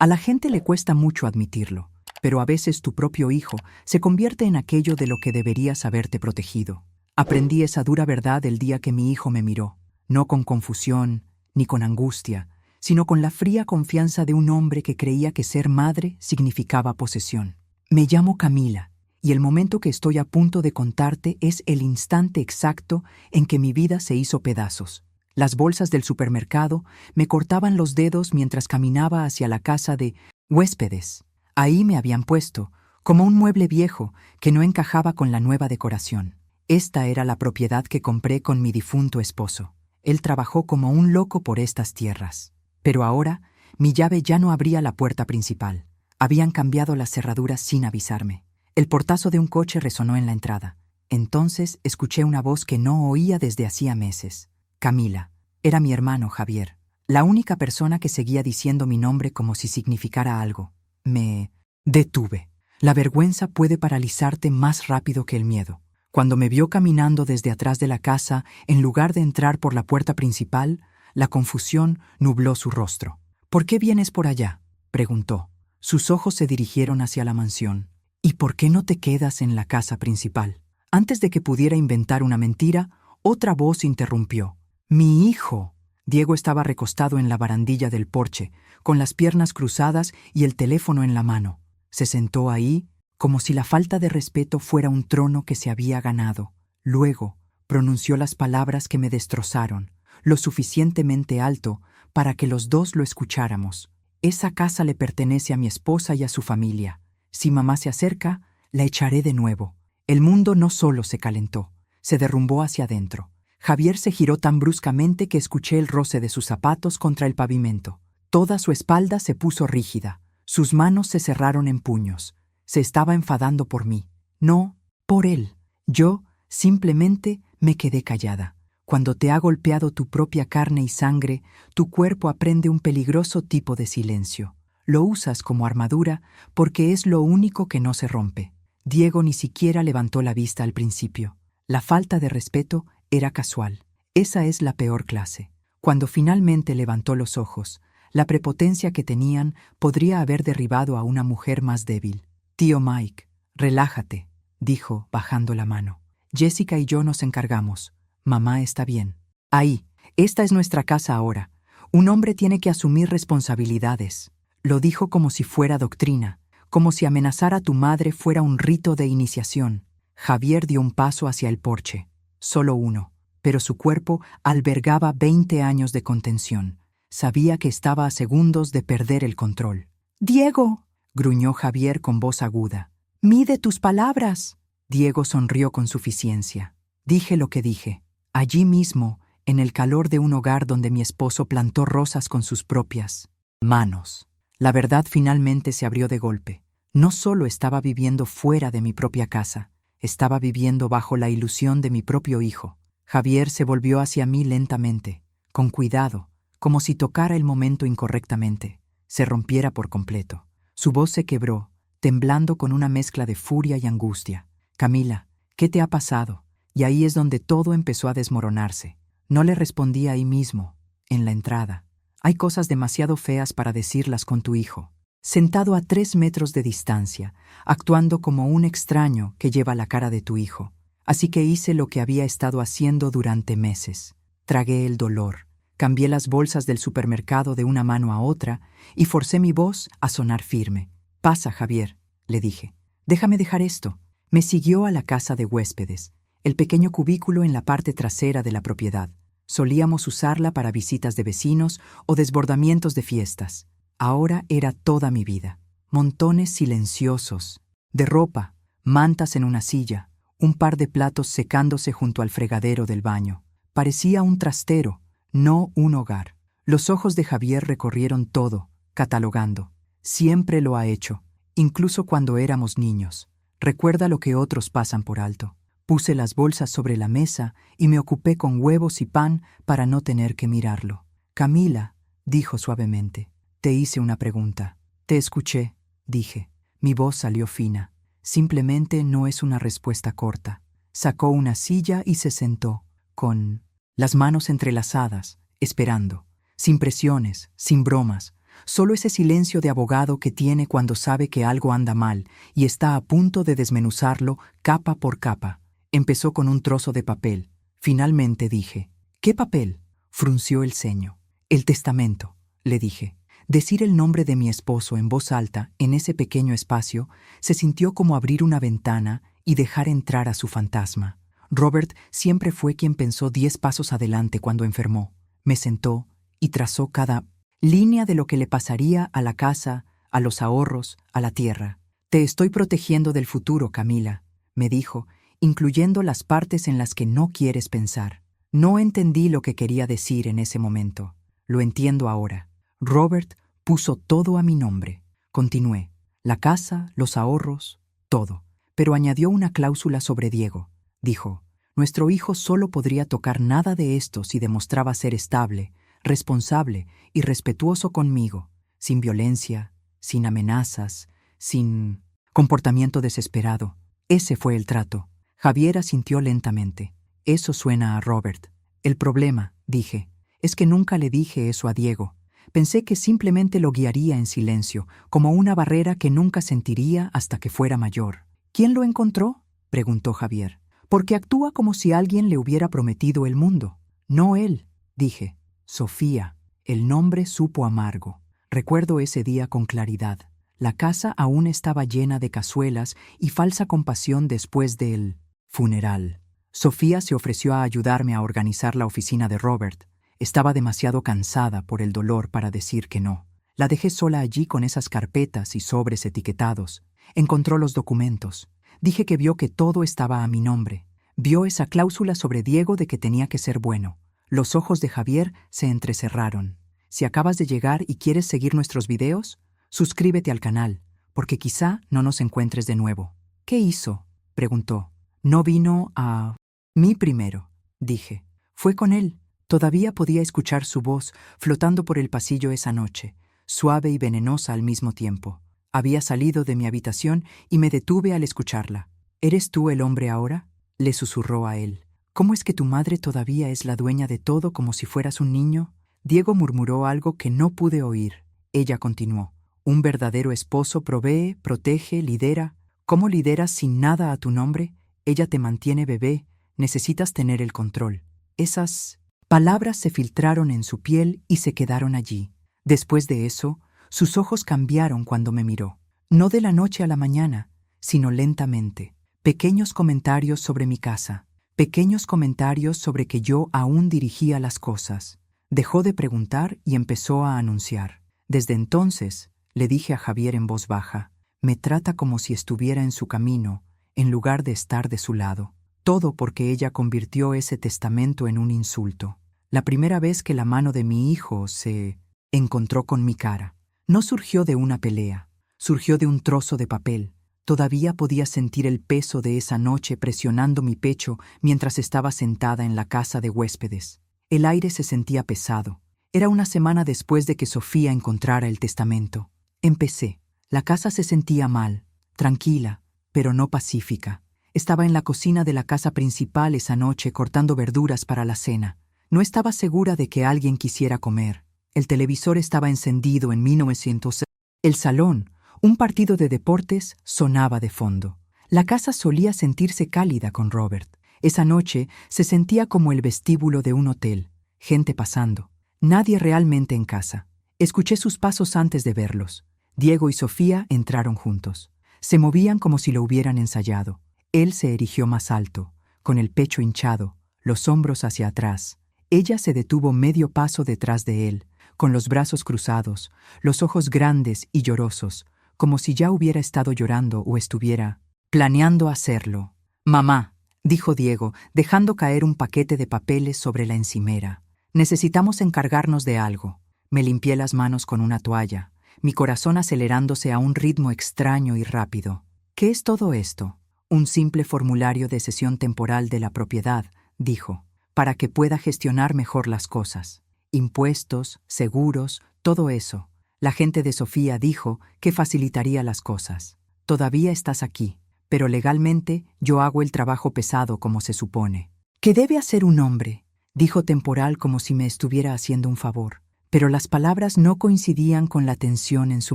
A la gente le cuesta mucho admitirlo, pero a veces tu propio hijo se convierte en aquello de lo que deberías haberte protegido. Aprendí esa dura verdad el día que mi hijo me miró, no con confusión ni con angustia, sino con la fría confianza de un hombre que creía que ser madre significaba posesión. Me llamo Camila, y el momento que estoy a punto de contarte es el instante exacto en que mi vida se hizo pedazos. Las bolsas del supermercado me cortaban los dedos mientras caminaba hacia la casa de huéspedes. Ahí me habían puesto, como un mueble viejo que no encajaba con la nueva decoración. Esta era la propiedad que compré con mi difunto esposo. Él trabajó como un loco por estas tierras. Pero ahora, mi llave ya no abría la puerta principal. Habían cambiado las cerraduras sin avisarme. El portazo de un coche resonó en la entrada. Entonces escuché una voz que no oía desde hacía meses. Camila. Era mi hermano Javier, la única persona que seguía diciendo mi nombre como si significara algo. Me detuve. La vergüenza puede paralizarte más rápido que el miedo. Cuando me vio caminando desde atrás de la casa, en lugar de entrar por la puerta principal, la confusión nubló su rostro. «¿Por qué vienes por allá?», preguntó. Sus ojos se dirigieron hacia la mansión. «¿Y por qué no te quedas en la casa principal?». Antes de que pudiera inventar una mentira, otra voz interrumpió. «Mi hijo». Diego estaba recostado en la barandilla del porche, con las piernas cruzadas y el teléfono en la mano. Se sentó ahí, como si la falta de respeto fuera un trono que se había ganado. Luego, pronunció las palabras que me destrozaron, lo suficientemente alto para que los dos lo escucháramos. «Esa casa le pertenece a mi esposa y a su familia. Si mamá se acerca, la echaré de nuevo». El mundo no solo se calentó, se derrumbó hacia adentro. Javier se giró tan bruscamente que escuché el roce de sus zapatos contra el pavimento. Toda su espalda se puso rígida. Sus manos se cerraron en puños. Se estaba enfadando por mí. No, por él. Yo simplemente me quedé callada. Cuando te ha golpeado tu propia carne y sangre, tu cuerpo aprende un peligroso tipo de silencio. Lo usas como armadura porque es lo único que no se rompe. Diego ni siquiera levantó la vista al principio. La falta de respeto era casual. Esa es la peor clase. Cuando finalmente levantó los ojos, la prepotencia que tenían podría haber derribado a una mujer más débil. «Tío Mike, relájate», dijo, bajando la mano. «Jessica y yo nos encargamos. Mamá está bien. Ahí, esta es nuestra casa ahora. Un hombre tiene que asumir responsabilidades». Lo dijo como si fuera doctrina, como si amenazar a tu madre fuera un rito de iniciación. Javier dio un paso hacia el porche. Solo uno, pero su cuerpo albergaba 20 años de contención. Sabía que estaba a segundos de perder el control. «Diego», gruñó Javier con voz aguda. «Mide tus palabras». Diego sonrió con suficiencia. Dije lo que dije. Allí mismo, en el calor de un hogar donde mi esposo plantó rosas con sus propias manos. La verdad finalmente se abrió de golpe. No solo estaba viviendo fuera de mi propia casa, estaba viviendo bajo la ilusión de mi propio hijo. Javier se volvió hacia mí lentamente, con cuidado, como si tocara el momento incorrectamente, se rompiera por completo. Su voz se quebró, temblando con una mezcla de furia y angustia. «Camila, ¿qué te ha pasado?». Y ahí es donde todo empezó a desmoronarse. No le respondí ahí mismo, en la entrada. Hay cosas demasiado feas para decirlas con tu hijo. Sentado a 3 metros de distancia, actuando como un extraño que lleva la cara de tu hijo. Así que hice lo que había estado haciendo durante meses. Tragué el dolor, cambié las bolsas del supermercado de una mano a otra y forcé mi voz a sonar firme. «Pasa, Javier», le dije. «Déjame dejar esto». Me siguió a la casa de huéspedes, el pequeño cubículo en la parte trasera de la propiedad. Solíamos usarla para visitas de vecinos o desbordamientos de fiestas. Ahora era toda mi vida. Montones silenciosos, de ropa, mantas en una silla, un par de platos secándose junto al fregadero del baño. Parecía un trastero, no un hogar. Los ojos de Javier recorrieron todo, catalogando. Siempre lo ha hecho, incluso cuando éramos niños. Recuerda lo que otros pasan por alto. Puse las bolsas sobre la mesa y me ocupé con huevos y pan para no tener que mirarlo. «Camila», dijo suavemente, «te hice una pregunta». «Te escuché», dije. Mi voz salió fina. Simplemente no es una respuesta corta. Sacó una silla y se sentó, con las manos entrelazadas, esperando. Sin presiones, sin bromas, solo ese silencio de abogado que tiene cuando sabe que algo anda mal y está a punto de desmenuzarlo capa por capa. Empezó con un trozo de papel. Finalmente dije, ¿qué papel? Frunció el ceño. El testamento, le dije. Decir el nombre de mi esposo en voz alta, en ese pequeño espacio, se sintió como abrir una ventana y dejar entrar a su fantasma. Robert siempre fue quien pensó 10 pasos adelante cuando enfermó. Me sentó y trazó cada línea de lo que le pasaría a la casa, a los ahorros, a la tierra. Te estoy protegiendo del futuro, Camila, me dijo, incluyendo las partes en las que no quieres pensar. No entendí lo que quería decir en ese momento. Lo entiendo ahora. Robert puso todo a mi nombre. Continué. La casa, los ahorros, todo. Pero añadió una cláusula sobre Diego. Dijo, nuestro hijo solo podría tocar nada de esto si demostraba ser estable, responsable y respetuoso conmigo, sin violencia, sin amenazas, sin comportamiento desesperado. Ese fue el trato. Javier asintió lentamente. Eso suena a Robert. El problema, dije, es que nunca le dije eso a Diego. Pensé que simplemente lo guiaría en silencio, como una barrera que nunca sentiría hasta que fuera mayor. ¿Quién lo encontró?, preguntó Javier. Porque actúa como si alguien le hubiera prometido el mundo. No él, dije. Sofía. El nombre supo amargo. Recuerdo ese día con claridad. La casa aún estaba llena de cazuelas y falsa compasión después del funeral. Sofía se ofreció a ayudarme a organizar la oficina de Robert. Estaba demasiado cansada por el dolor para decir que no. La dejé sola allí con esas carpetas y sobres etiquetados. Encontró los documentos. Dije que vio que todo estaba a mi nombre. Vio esa cláusula sobre Diego de que tenía que ser bueno. Los ojos de Javier se entrecerraron. Si acabas de llegar y quieres seguir nuestros videos, suscríbete al canal, porque quizá no nos encuentres de nuevo. ¿Qué hizo?, preguntó. No vino a mí primero, dije. Fue con él. Todavía podía escuchar su voz flotando por el pasillo esa noche, suave y venenosa al mismo tiempo. Había salido de mi habitación y me detuve al escucharla. ¿Eres tú el hombre ahora?, le susurró a él. ¿Cómo es que tu madre todavía es la dueña de todo como si fueras un niño? Diego murmuró algo que no pude oír. Ella continuó. Un verdadero esposo provee, protege, lidera. ¿Cómo lideras sin nada a tu nombre? Ella te mantiene bebé. Necesitas tener el control. Esas palabras se filtraron en su piel y se quedaron allí. Después de eso, sus ojos cambiaron cuando me miró. No de la noche a la mañana, sino lentamente. Pequeños comentarios sobre mi casa. Pequeños comentarios sobre que yo aún dirigía las cosas. Dejó de preguntar y empezó a anunciar. Desde entonces, le dije a Javier en voz baja, me trata como si estuviera en su camino, en lugar de estar de su lado. Todo porque ella convirtió ese testamento en un insulto. La primera vez que la mano de mi hijo se encontró con mi cara. No surgió de una pelea, surgió de un trozo de papel. Todavía podía sentir el peso de esa noche presionando mi pecho mientras estaba sentada en la casa de huéspedes. El aire se sentía pesado. Era una semana después de que Sofía encontrara el testamento. Empecé. La casa se sentía mal, tranquila, pero no pacífica. Estaba en la cocina de la casa principal esa noche cortando verduras para la cena. No estaba segura de que alguien quisiera comer. El televisor estaba encendido en 1900. El salón, un partido de deportes, sonaba de fondo. La casa solía sentirse cálida con Robert. Esa noche se sentía como el vestíbulo de un hotel. Gente pasando. Nadie realmente en casa. Escuché sus pasos antes de verlos. Diego y Sofía entraron juntos. Se movían como si lo hubieran ensayado. Él se erigió más alto, con el pecho hinchado, los hombros hacia atrás. Ella se detuvo medio paso detrás de él, con los brazos cruzados, los ojos grandes y llorosos, como si ya hubiera estado llorando o estuviera planeando hacerlo. «Mamá», dijo Diego, dejando caer un paquete de papeles sobre la encimera. «Necesitamos encargarnos de algo». Me limpié las manos con una toalla, mi corazón acelerándose a un ritmo extraño y rápido. «¿Qué es todo esto?» «Un simple formulario de cesión temporal de la propiedad», dijo, «para que pueda gestionar mejor las cosas. Impuestos, seguros, todo eso». La gente de Sofía dijo que facilitaría las cosas. «Todavía estás aquí, pero legalmente yo hago el trabajo pesado como se supone». «¿Qué debe hacer un hombre?», dijo Temporal como si me estuviera haciendo un favor. pero las palabras no coincidían con la tensión en su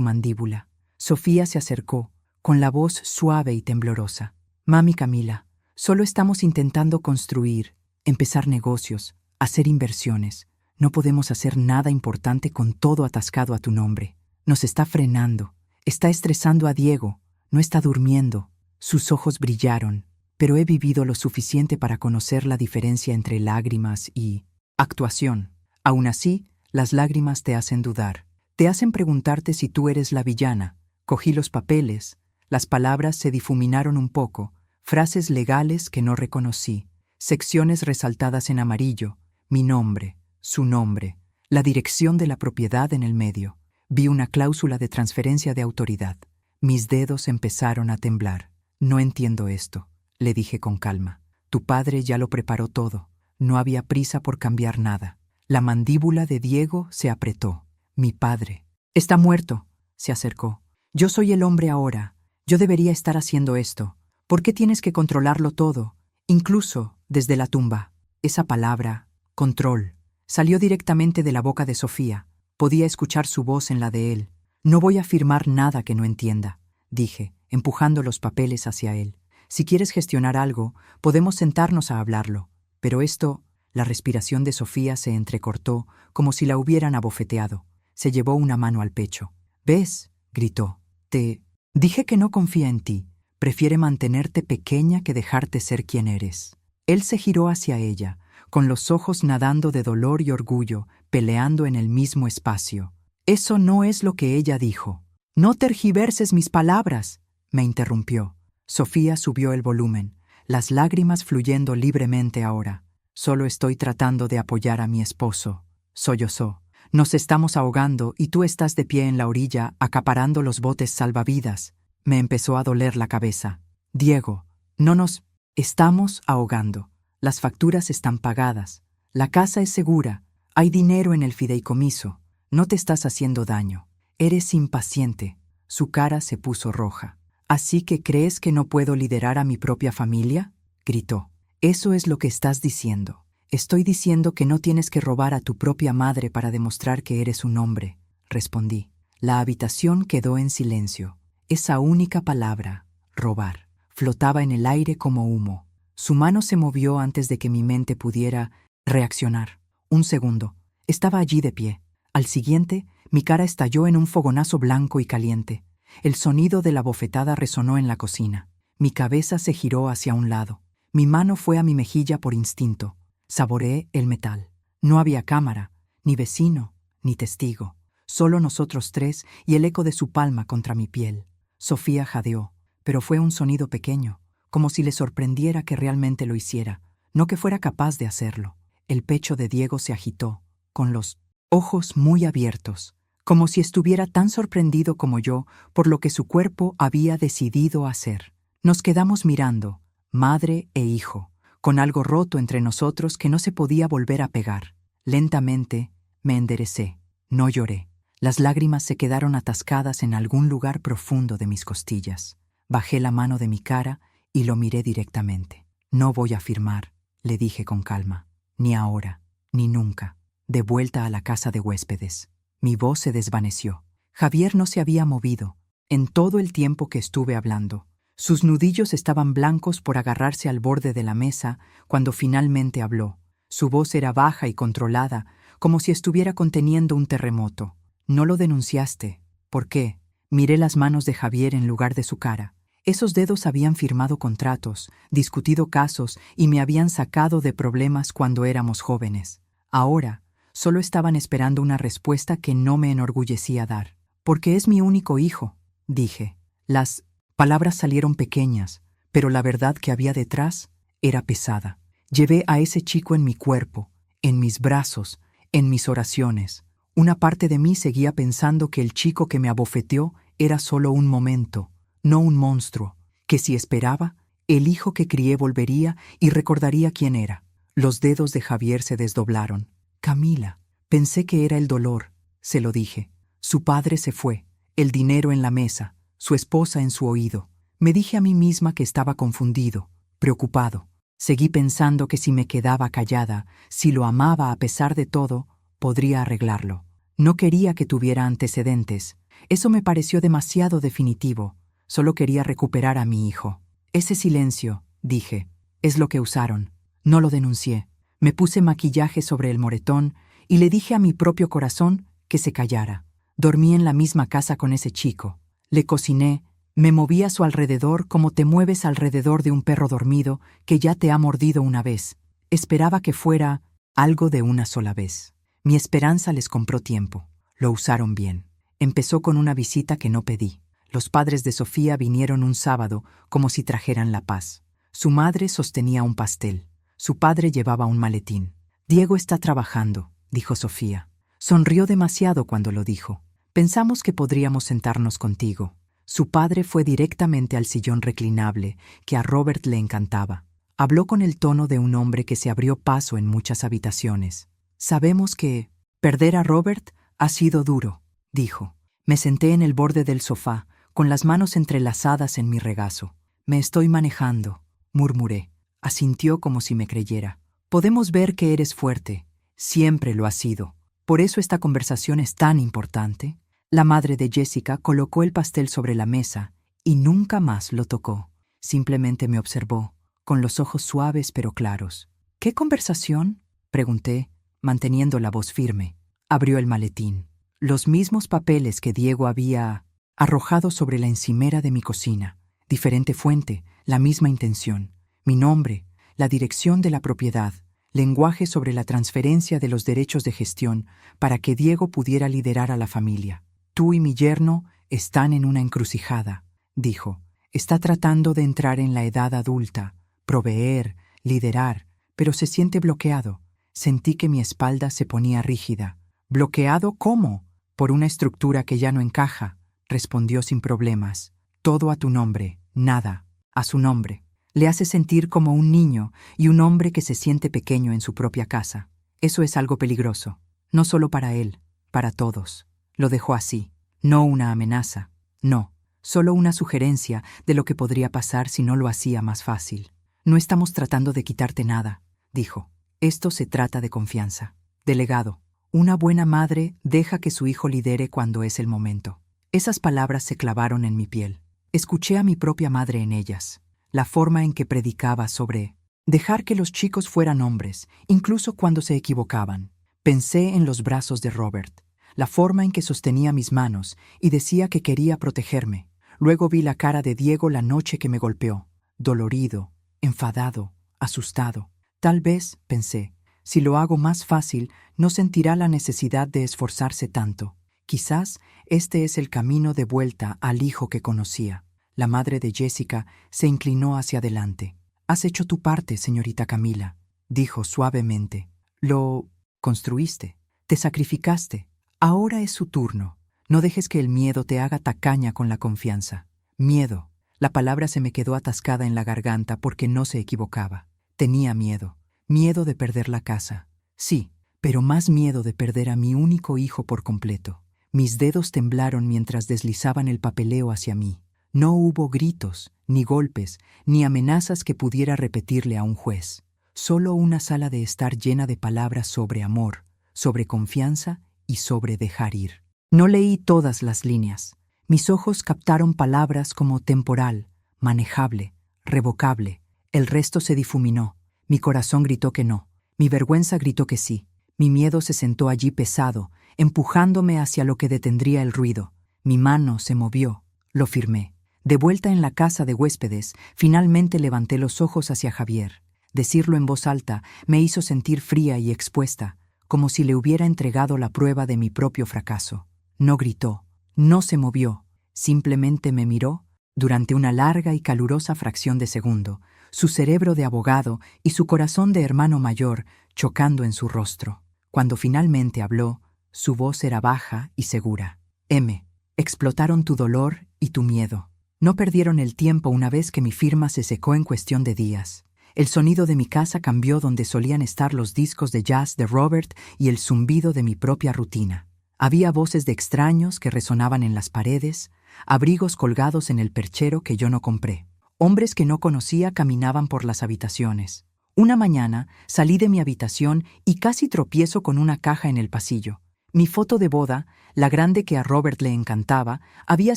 mandíbula. Sofía se acercó, con la voz suave y temblorosa. Mami Camila, solo estamos intentando construir, empezar negocios, hacer inversiones. No podemos hacer nada importante con todo atascado a tu nombre. Nos está frenando, está estresando a Diego, no está durmiendo. Sus ojos brillaron, pero he vivido lo suficiente para conocer la diferencia entre lágrimas y actuación. Aún así, las lágrimas te hacen dudar. Te hacen preguntarte si tú eres la villana. Cogí los papeles, las palabras se difuminaron un poco, frases legales que no reconocí, secciones resaltadas en amarillo, mi nombre, su nombre, la dirección de la propiedad en el medio. Vi una cláusula de transferencia de autoridad. Mis dedos empezaron a temblar. No entiendo esto, le dije con calma. Tu padre ya lo preparó todo. No había prisa por cambiar nada. La mandíbula de Diego se apretó. Mi padre. Está muerto. Se acercó. Yo soy el hombre ahora. Yo debería estar haciendo esto. ¿Por qué tienes que controlarlo todo? Incluso desde la tumba. Esa palabra, control, salió directamente de la boca de Sofía. Podía escuchar su voz en la de él. No voy a firmar nada que no entienda, dije, empujando los papeles hacia él. Si quieres gestionar algo, podemos sentarnos a hablarlo. Pero esto, la respiración de Sofía se entrecortó como si la hubieran abofeteado. Se llevó una mano al pecho. ¿Ves?, gritó. Te dije que no confía en ti. Prefiere mantenerte pequeña que dejarte ser quien eres. Él se giró hacia ella, con los ojos nadando de dolor y orgullo, peleando en el mismo espacio. Eso no es lo que ella dijo. No tergiverses mis palabras, me interrumpió. Sofía subió el volumen, las lágrimas fluyendo libremente ahora. Solo estoy tratando de apoyar a mi esposo, sollozó. Nos estamos ahogando y tú estás de pie en la orilla acaparando los botes salvavidas. Me empezó a doler la cabeza. Diego, no nos estamos ahogando. Las facturas están pagadas. La casa es segura. Hay dinero en el fideicomiso. No te estás haciendo daño. Eres impaciente. Su cara se puso roja. ¿Así que crees que no puedo liderar a mi propia familia?, gritó. Eso es lo que estás diciendo. Estoy diciendo que no tienes que robar a tu propia madre para demostrar que eres un hombre, respondí. La habitación quedó en silencio. Esa única palabra, robar, flotaba en el aire como humo. Su mano se movió antes de que mi mente pudiera reaccionar. Un segundo. Estaba allí de pie. Al siguiente, mi cara estalló en un fogonazo blanco y caliente. El sonido de la bofetada resonó en la cocina. Mi cabeza se giró hacia un lado. Mi mano fue a mi mejilla por instinto. Saboreé el metal. No había cámara, ni vecino, ni testigo. Solo nosotros tres y el eco de su palma contra mi piel. Sofía jadeó, pero fue un sonido pequeño, como si le sorprendiera que realmente lo hiciera, no que fuera capaz de hacerlo. El pecho de Diego se agitó, con los ojos muy abiertos, como si estuviera tan sorprendido como yo por lo que su cuerpo había decidido hacer. Nos quedamos mirando, madre e hijo, con algo roto entre nosotros que no se podía volver a pegar. Lentamente me enderecé. No lloré. Las lágrimas se quedaron atascadas en algún lugar profundo de mis costillas. Bajé la mano de mi cara y lo miré directamente. No voy a firmar, le dije con calma. Ni ahora, ni nunca. De vuelta a la casa de huéspedes. Mi voz se desvaneció. Javier no se había movido en todo el tiempo que estuve hablando. Sus nudillos estaban blancos por agarrarse al borde de la mesa cuando finalmente habló. Su voz era baja y controlada, como si estuviera conteniendo un terremoto. No lo denunciaste. ¿Por qué? Miré las manos de Javier en lugar de su cara. Esos dedos habían firmado contratos, discutido casos y me habían sacado de problemas cuando éramos jóvenes. Ahora, solo estaban esperando una respuesta que no me enorgullecía dar. Porque es mi único hijo, dije. Las palabras salieron pequeñas, pero la verdad que había detrás era pesada. Llevé a ese chico en mi cuerpo, en mis brazos, en mis oraciones. Una parte de mí seguía pensando que el chico que me abofeteó era solo un momento, no un monstruo, que si esperaba, el hijo que crié volvería y recordaría quién era. Los dedos de Javier se desdoblaron. Camila, pensé que era el dolor, se lo dije. Su padre se fue, el dinero en la mesa, su esposa en su oído. Me dije a mí misma que estaba confundido, preocupado. Seguí pensando que si me quedaba callada, si lo amaba a pesar de todo, podría arreglarlo. No quería que tuviera antecedentes. Eso me pareció demasiado definitivo. Solo quería recuperar a mi hijo. Ese silencio, dije, es lo que usaron. No lo denuncié. Me puse maquillaje sobre el moretón y le dije a mi propio corazón que se callara. Dormí en la misma casa con ese chico. Le cociné, me moví a su alrededor como te mueves alrededor de un perro dormido que ya te ha mordido una vez. Esperaba que fuera algo de una sola vez. Mi esperanza les compró tiempo. Lo usaron bien. Empezó con una visita que no pedí. Los padres de Sofía vinieron un sábado como si trajeran la paz. Su madre sostenía un pastel. Su padre llevaba un maletín. «Diego está trabajando», dijo Sofía. Sonrió demasiado cuando lo dijo. «Pensamos que podríamos sentarnos contigo». Su padre fue directamente al sillón reclinable, que a Robert le encantaba. Habló con el tono de un hombre que se abrió paso en muchas habitaciones. «Sabemos que perder a Robert ha sido duro», dijo. Me senté en el borde del sofá, con las manos entrelazadas en mi regazo. «Me estoy manejando», murmuré. Asintió como si me creyera. «Podemos ver que eres fuerte. Siempre lo has sido. Por eso esta conversación es tan importante». La madre de Jessica colocó el pastel sobre la mesa y nunca más lo tocó. Simplemente me observó, con los ojos suaves pero claros. «¿Qué conversación?», pregunté, manteniendo la voz firme. Abrió el maletín. Los mismos papeles que Diego había arrojado sobre la encimera de mi cocina. Diferente fuente, la misma intención. Mi nombre, la dirección de la propiedad, lenguaje sobre la transferencia de los derechos de gestión para que Diego pudiera liderar a la familia. «Tú y mi yerno están en una encrucijada», dijo. «Está tratando de entrar en la edad adulta, proveer, liderar, pero se siente bloqueado». Sentí que mi espalda se ponía rígida. «¿Bloqueado cómo?». «Por una estructura que ya no encaja», respondió sin problemas. «Todo a tu nombre, nada a su nombre». Le hace sentir como un niño y un hombre que se siente pequeño en su propia casa. Eso es algo peligroso, no solo para él, para todos. Lo dejó así, no una amenaza, no, solo una sugerencia de lo que podría pasar si no lo hacía más fácil. «No estamos tratando de quitarte nada», dijo. «Esto se trata de confianza, de legado. Una buena madre deja que su hijo lidere cuando es el momento». Esas palabras se clavaron en mi piel. Escuché a mi propia madre en ellas. La forma en que predicaba sobre dejar que los chicos fueran hombres, incluso cuando se equivocaban. Pensé en los brazos de Robert, la forma en que sostenía mis manos y decía que quería protegerme. Luego vi la cara de Diego la noche que me golpeó, dolorido, enfadado, asustado. Tal vez, pensé, si lo hago más fácil, no sentirá la necesidad de esforzarse tanto. Quizás este es el camino de vuelta al hijo que conocía. La madre de Jessica se inclinó hacia adelante. «Has hecho tu parte, señorita Camila», dijo suavemente. «Lo construiste, te sacrificaste. Ahora es su turno. No dejes que el miedo te haga tacaña con la confianza». Miedo. La palabra se me quedó atascada en la garganta porque no se equivocaba. Tenía miedo. Miedo de perder la casa. Sí, pero más miedo de perder a mi único hijo por completo. Mis dedos temblaron mientras deslizaban el papeleo hacia mí. No hubo gritos, ni golpes, ni amenazas que pudiera repetirle a un juez. Solo una sala de estar llena de palabras sobre amor, sobre confianza y sobre dejar ir. No leí todas las líneas. Mis ojos captaron palabras como temporal, manejable, revocable. El resto se difuminó. Mi corazón gritó que no. Mi vergüenza gritó que sí. Mi miedo se sentó allí pesado, empujándome hacia lo que detendría el ruido. Mi mano se movió. Lo firmé. De vuelta en la casa de huéspedes, finalmente levanté los ojos hacia Javier. Decirlo en voz alta me hizo sentir fría y expuesta, como si le hubiera entregado la prueba de mi propio fracaso. No gritó, no se movió, simplemente me miró durante una larga y calurosa fracción de segundo, su cerebro de abogado y su corazón de hermano mayor chocando en su rostro. Cuando finalmente habló, su voz era baja y segura. «M, explotaron tu dolor y tu miedo. No perdieron el tiempo una vez que mi firma se secó en cuestión de días. El sonido de mi casa cambió donde solían estar los discos de jazz de Robert y el zumbido de mi propia rutina. Había voces de extraños que resonaban en las paredes, abrigos colgados en el perchero que yo no compré. Hombres que no conocía caminaban por las habitaciones. Una mañana salí de mi habitación y casi tropiezo con una caja en el pasillo. Mi foto de boda, la grande que a Robert le encantaba, había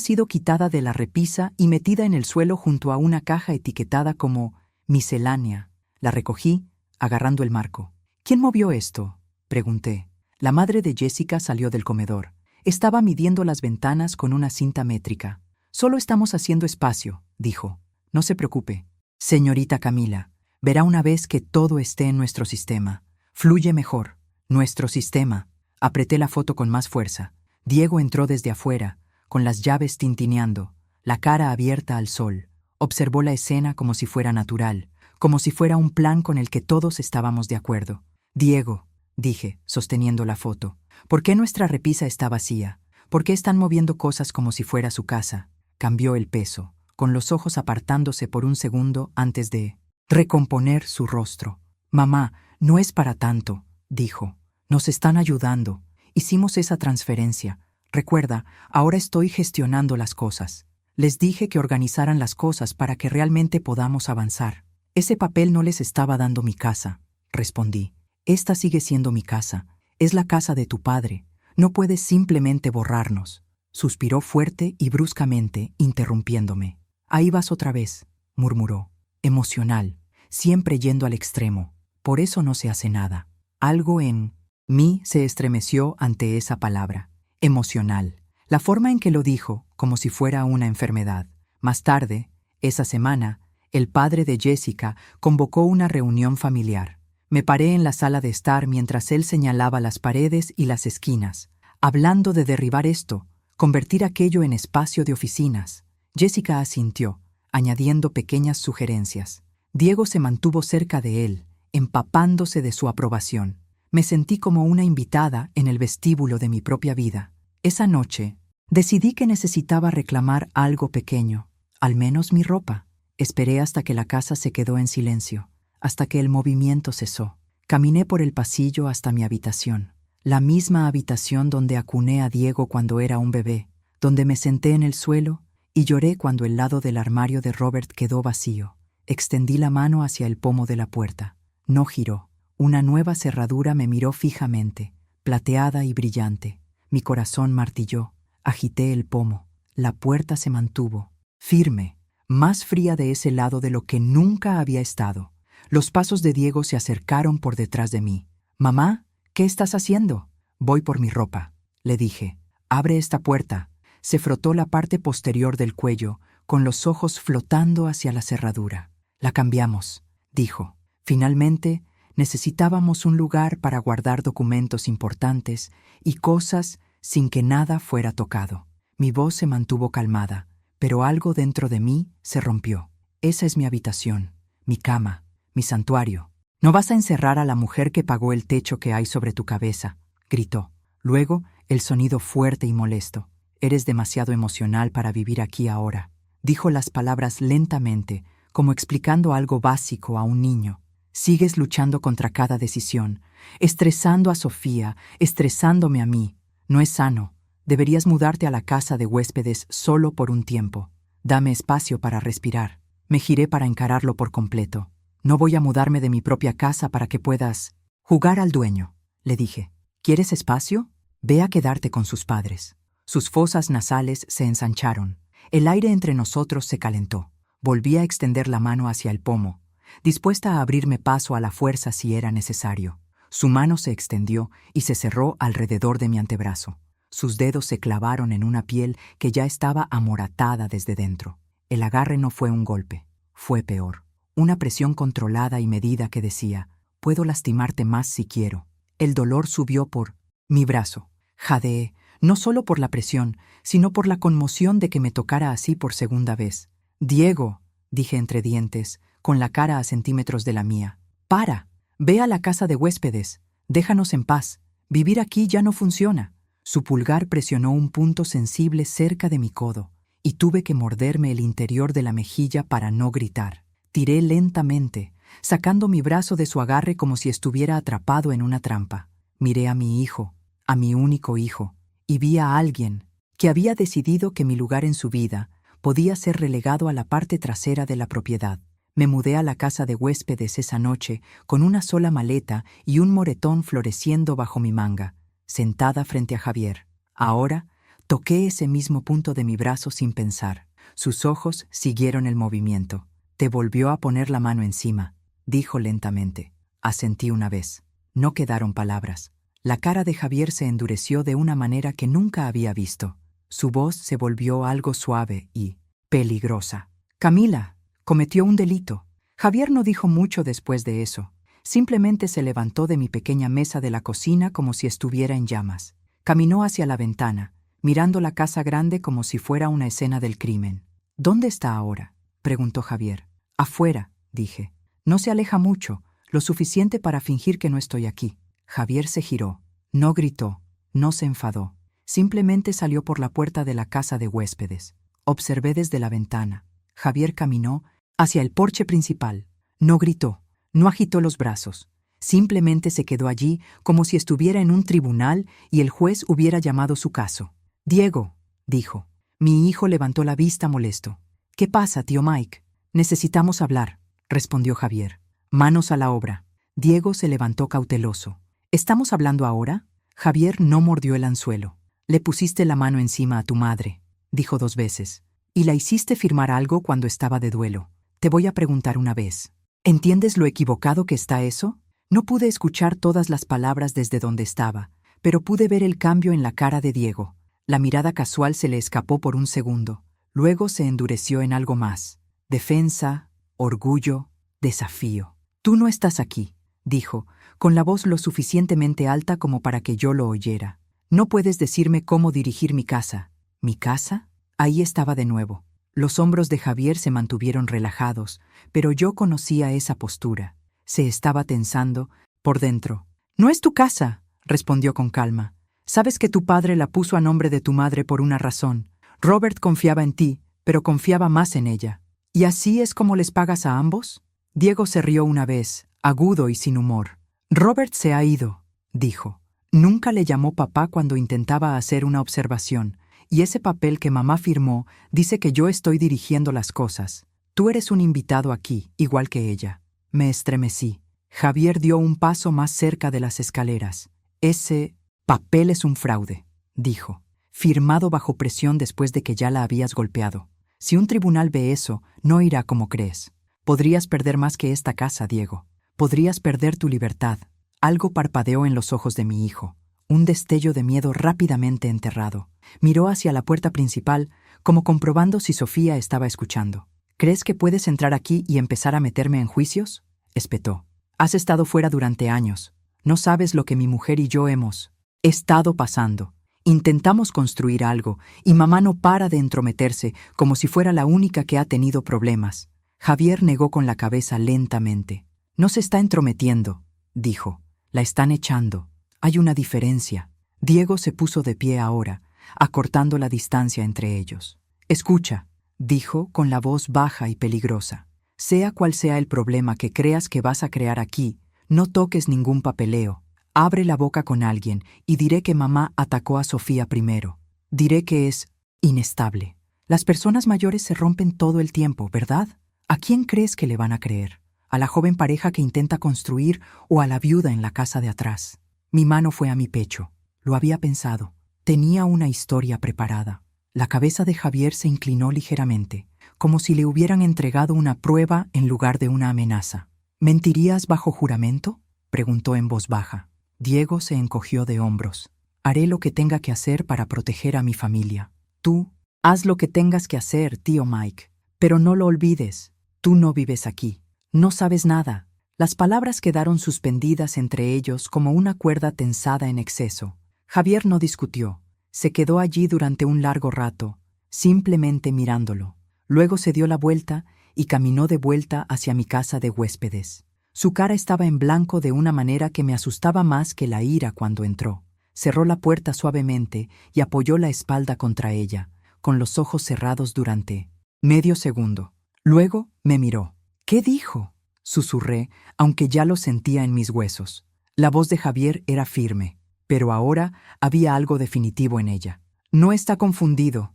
sido quitada de la repisa y metida en el suelo junto a una caja etiquetada como miscelánea. La recogí, agarrando el marco. ¿Quién movió esto?, pregunté. La madre de Jessica salió del comedor. Estaba midiendo las ventanas con una cinta métrica. Solo estamos haciendo espacio, dijo. No se preocupe. Señorita Camila, verá una vez que todo esté en nuestro sistema. Fluye mejor. Nuestro sistema. Apreté la foto con más fuerza. Diego entró desde afuera, con las llaves tintineando, la cara abierta al sol. Observó la escena como si fuera natural, como si fuera un plan con el que todos estábamos de acuerdo. Diego, dije, sosteniendo la foto, ¿por qué nuestra repisa está vacía? ¿Por qué están moviendo cosas como si fuera su casa? Cambió el peso, con los ojos apartándose por un segundo antes de recomponer su rostro. Mamá, no es para tanto, dijo. Nos están ayudando. Hicimos esa transferencia. Recuerda, ahora estoy gestionando las cosas. Les dije que organizaran las cosas para que realmente podamos avanzar. Ese papel no les estaba dando mi casa, respondí. Esta sigue siendo mi casa. Es la casa de tu padre. No puedes simplemente borrarnos. Suspiró fuerte y bruscamente, interrumpiéndome. Ahí vas otra vez, murmuró. Emocional, siempre yendo al extremo. Por eso no se hace nada. Algo en mí se estremeció ante esa palabra. Emocional. La forma en que lo dijo, como si fuera una enfermedad. Más tarde, esa semana, el padre de Jessica convocó una reunión familiar. Me paré en la sala de estar mientras él señalaba las paredes y las esquinas, hablando de derribar esto, convertir aquello en espacio de oficinas. Jessica asintió, añadiendo pequeñas sugerencias. Diego se mantuvo cerca de él, empapándose de su aprobación. Me sentí como una invitada en el vestíbulo de mi propia vida. Esa noche, decidí que necesitaba reclamar algo pequeño, al menos mi ropa. Esperé hasta que la casa se quedó en silencio, hasta que el movimiento cesó. Caminé por el pasillo hasta mi habitación, la misma habitación donde acuné a Diego cuando era un bebé, donde me senté en el suelo y lloré cuando el lado del armario de Robert quedó vacío. Extendí la mano hacia el pomo de la puerta. No giró. Una nueva cerradura me miró fijamente, plateada y brillante. Mi corazón martilló. Agité el pomo. La puerta se mantuvo, firme, más fría de ese lado de lo que nunca había estado. Los pasos de Diego se acercaron por detrás de mí. «Mamá, ¿qué estás haciendo?» «Voy por mi ropa», le dije. «Abre esta puerta». Se frotó la parte posterior del cuello, con los ojos flotando hacia la cerradura. «La cambiamos», dijo. Finalmente, necesitábamos un lugar para guardar documentos importantes y cosas sin que nada fuera tocado. Mi voz se mantuvo calmada, pero algo dentro de mí se rompió. Esa es mi habitación, mi cama, mi santuario. «No vas a encerrar a la mujer que pagó el techo que hay sobre tu cabeza», gritó. Luego, el sonido fuerte y molesto. «Eres demasiado emocional para vivir aquí ahora», dijo las palabras lentamente, como explicando algo básico a un niño. «Sigues luchando contra cada decisión, estresando a Sofía, estresándome a mí. No es sano. Deberías mudarte a la casa de huéspedes solo por un tiempo. Dame espacio para respirar». Me giré para encararlo por completo. «No voy a mudarme de mi propia casa para que puedas jugar al dueño», le dije. «¿Quieres espacio? Ve a quedarte con sus padres». Sus fosas nasales se ensancharon. El aire entre nosotros se calentó. Volví a extender la mano hacia el pomo, dispuesta a abrirme paso a la fuerza si era necesario. Su mano se extendió y se cerró alrededor de mi antebrazo. Sus dedos se clavaron en una piel que ya estaba amoratada desde dentro. El agarre no fue un golpe, fue peor. Una presión controlada y medida que decía, «Puedo lastimarte más si quiero». El dolor subió por mi brazo. Jadeé, no solo por la presión, sino por la conmoción de que me tocara así por segunda vez. «Diego», dije entre dientes, con la cara a centímetros de la mía. «Para, ve a la casa de huéspedes, déjanos en paz, vivir aquí ya no funciona». Su pulgar presionó un punto sensible cerca de mi codo, y tuve que morderme el interior de la mejilla para no gritar. Tiré lentamente, sacando mi brazo de su agarre como si estuviera atrapado en una trampa. Miré a mi hijo, a mi único hijo, y vi a alguien que había decidido que mi lugar en su vida podía ser relegado a la parte trasera de la propiedad. Me mudé a la casa de huéspedes esa noche con una sola maleta y un moretón floreciendo bajo mi manga. sentada frente a Javier. Ahora, toqué ese mismo punto de mi brazo sin pensar. Sus ojos siguieron el movimiento. Te volvió a poner la mano encima, dijo lentamente. Asentí una vez. No quedaron palabras. La cara de Javier se endureció de una manera que nunca había visto. Su voz se volvió algo suave y peligrosa. Camila cometió un delito. Javier no dijo mucho después de eso. Simplemente se levantó de mi pequeña mesa de la cocina como si estuviera en llamas. Caminó hacia la ventana, mirando la casa grande como si fuera una escena del crimen. ¿Dónde está ahora?, preguntó Javier. Afuera, dije. No se aleja mucho, lo suficiente para fingir que no estoy aquí. Javier se giró. No gritó, no se enfadó. Simplemente salió por la puerta de la casa de huéspedes. Observé desde la ventana. Javier caminó hacia el porche principal. No gritó, no agitó los brazos. Simplemente se quedó allí como si estuviera en un tribunal y el juez hubiera llamado su caso. Diego, dijo. Mi hijo levantó la vista molesto. ¿Qué pasa, tío Mike? Necesitamos hablar, respondió Javier. Manos a la obra. Diego se levantó cauteloso. ¿Estamos hablando ahora? Javier no mordió el anzuelo. Le pusiste la mano encima a tu madre, dijo 2 veces. Y la hiciste firmar algo cuando estaba de duelo. Te voy a preguntar una vez. ¿Entiendes lo equivocado que está eso? No pude escuchar todas las palabras desde donde estaba, pero pude ver el cambio en la cara de Diego. La mirada casual se le escapó por un segundo. Luego se endureció en algo más. Defensa, orgullo, desafío. Tú no estás aquí, dijo, con la voz lo suficientemente alta como para que yo lo oyera. No puedes decirme cómo dirigir mi casa. ¿Mi casa? Ahí estaba de nuevo. Los hombros de Javier se mantuvieron relajados, pero yo conocía esa postura. Se estaba tensando por dentro. No es tu casa, respondió con calma. Sabes que tu padre la puso a nombre de tu madre por una razón. Robert confiaba en ti, pero confiaba más en ella. ¿Y así es como les pagas a ambos? Diego se rió una vez, agudo y sin humor. Robert se ha ido, dijo. Nunca le llamó papá cuando intentaba hacer una observación, y ese papel que mamá firmó dice que yo estoy dirigiendo las cosas. Tú eres un invitado aquí, igual que ella. Me estremecí. Javier dio un paso más cerca de las escaleras. Ese papel es un fraude, dijo, firmado bajo presión después de que ya la habías golpeado. Si un tribunal ve eso, no irá como crees. Podrías perder más que esta casa, Diego. Podrías perder tu libertad. Algo parpadeó en los ojos de mi hijo. Un destello de miedo rápidamente enterrado. Miró hacia la puerta principal, como comprobando si Sofía estaba escuchando. ¿Crees que puedes entrar aquí y empezar a meterme en juicios?, espetó. Has estado fuera durante años. No sabes lo que mi mujer y yo hemos estado pasando. Intentamos construir algo, y mamá no para de entrometerse como si fuera la única que ha tenido problemas. Javier negó con la cabeza lentamente. No se está entrometiendo, dijo. La están echando. Hay una diferencia. Diego se puso de pie ahora, acortando la distancia entre ellos. Escucha, dijo con la voz baja y peligrosa. Sea cual sea el problema que creas que vas a crear aquí, no toques ningún papeleo. Abre la boca con alguien y diré que mamá atacó a Sofía primero. Diré que es inestable. Las personas mayores se rompen todo el tiempo, ¿verdad? ¿A quién crees que le van a creer? ¿A la joven pareja que intenta construir o a la viuda en la casa de atrás? Mi mano fue a mi pecho. Lo había pensado. Tenía una historia preparada. La cabeza de Javier se inclinó ligeramente, como si le hubieran entregado una prueba en lugar de una amenaza. ¿Mentirías bajo juramento?, preguntó en voz baja. Diego se encogió de hombros. Haré lo que tenga que hacer para proteger a mi familia. Tú, haz lo que tengas que hacer, tío Mike. Pero no lo olvides. Tú no vives aquí. No sabes nada. Las palabras quedaron suspendidas entre ellos como una cuerda tensada en exceso. Javier no discutió. Se quedó allí durante un largo rato, simplemente mirándolo. Luego se dio la vuelta y caminó de vuelta hacia mi casa de huéspedes. Su cara estaba en blanco de una manera que me asustaba más que la ira cuando entró. Cerró la puerta suavemente y apoyó la espalda contra ella, con los ojos cerrados durante medio segundo. Luego me miró. ¿Qué dijo?, susurré, aunque ya lo sentía en mis huesos. La voz de Javier era firme, pero ahora había algo definitivo en ella. No está confundido.